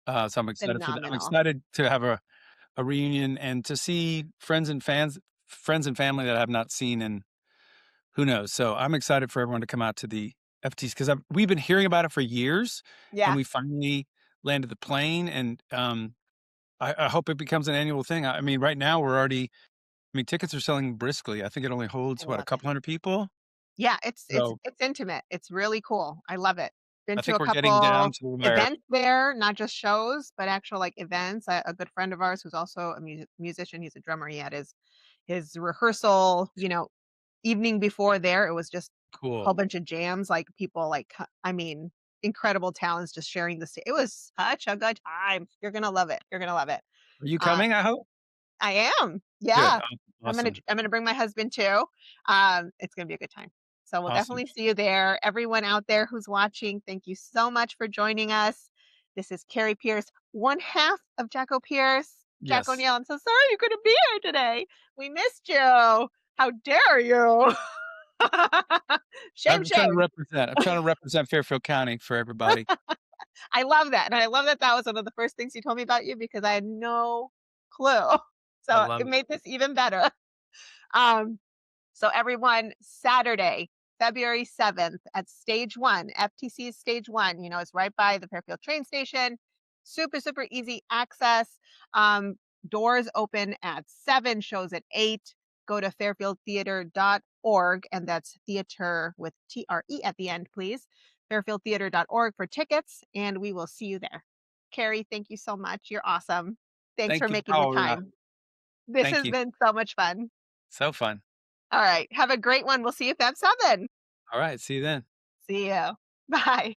[SPEAKER 2] So I'm excited for that. I'm
[SPEAKER 1] Phenomenal.
[SPEAKER 2] excited to have a reunion and to see friends and family that I have not seen in who knows? So I'm excited for everyone to come out to the FTs because we've been hearing about it for years, and
[SPEAKER 1] Yeah.
[SPEAKER 2] we finally landed the plane. And I hope it becomes an annual thing. I mean, right now we're already. I mean, tickets are selling briskly. I think it only
[SPEAKER 1] I
[SPEAKER 2] holds what a
[SPEAKER 1] love it.
[SPEAKER 2] couple hundred people.
[SPEAKER 1] Yeah, it's it's
[SPEAKER 2] So
[SPEAKER 1] it's intimate. It's really cool. I love it. Been
[SPEAKER 2] I
[SPEAKER 1] to
[SPEAKER 2] think
[SPEAKER 1] a
[SPEAKER 2] we're getting down
[SPEAKER 1] couple
[SPEAKER 2] to where
[SPEAKER 1] events there, not just shows, but actual, like, events. A good friend of ours who's also a musician, he's a drummer, he had his rehearsal, evening before there. It was just a whole
[SPEAKER 2] cool.
[SPEAKER 1] bunch of jams, like, people, like, I mean, incredible talents just sharing the it was such a good time. You're gonna love it. You're gonna love it.
[SPEAKER 2] Are you
[SPEAKER 1] Uh
[SPEAKER 2] coming? I hope.
[SPEAKER 1] I am.
[SPEAKER 2] Good.
[SPEAKER 1] Yeah.
[SPEAKER 2] Awesome.
[SPEAKER 1] I'm gonna bring my husband too. It's gonna be a good time. So we'll
[SPEAKER 2] Awesome.
[SPEAKER 1] definitely see you there. Everyone out there who's watching, thank you so much for joining us. This is Cary Pierce, one half of Jacko Pierce. Jack
[SPEAKER 2] Yes.
[SPEAKER 1] O'Neill, I'm so sorry you couldn't be here today. We missed you. How dare you? Shame,
[SPEAKER 2] I'm trying to
[SPEAKER 1] shame.
[SPEAKER 2] represent. I'm trying to represent Fairfield County for everybody.
[SPEAKER 1] I love that. And I love that that was one of the first things he told me about you because I had no clue.
[SPEAKER 2] I
[SPEAKER 1] So
[SPEAKER 2] love
[SPEAKER 1] it
[SPEAKER 2] it.
[SPEAKER 1] made this even better. Um, So everyone, Saturday, February 7th at Stage 1, FTC's Stage 1, it's right by the Fairfield train station. Super, super easy access. Um, Doors open at 7, shows at 8. Go to fairfieldtheater.org, and that's theater with TRE at the end, please. Fairfieldtheater.org for tickets, and we will see you there. Carrie, thank you so much. You're awesome. Thanks for
[SPEAKER 2] Thank you.
[SPEAKER 1] making the
[SPEAKER 2] Oh yeah.
[SPEAKER 1] time. This
[SPEAKER 2] Thank
[SPEAKER 1] has
[SPEAKER 2] you.
[SPEAKER 1] been so much fun.
[SPEAKER 2] So fun.
[SPEAKER 1] All right. Have a great one. We'll see you at Feb 7.
[SPEAKER 2] All right. See you then.
[SPEAKER 1] See you. Bye.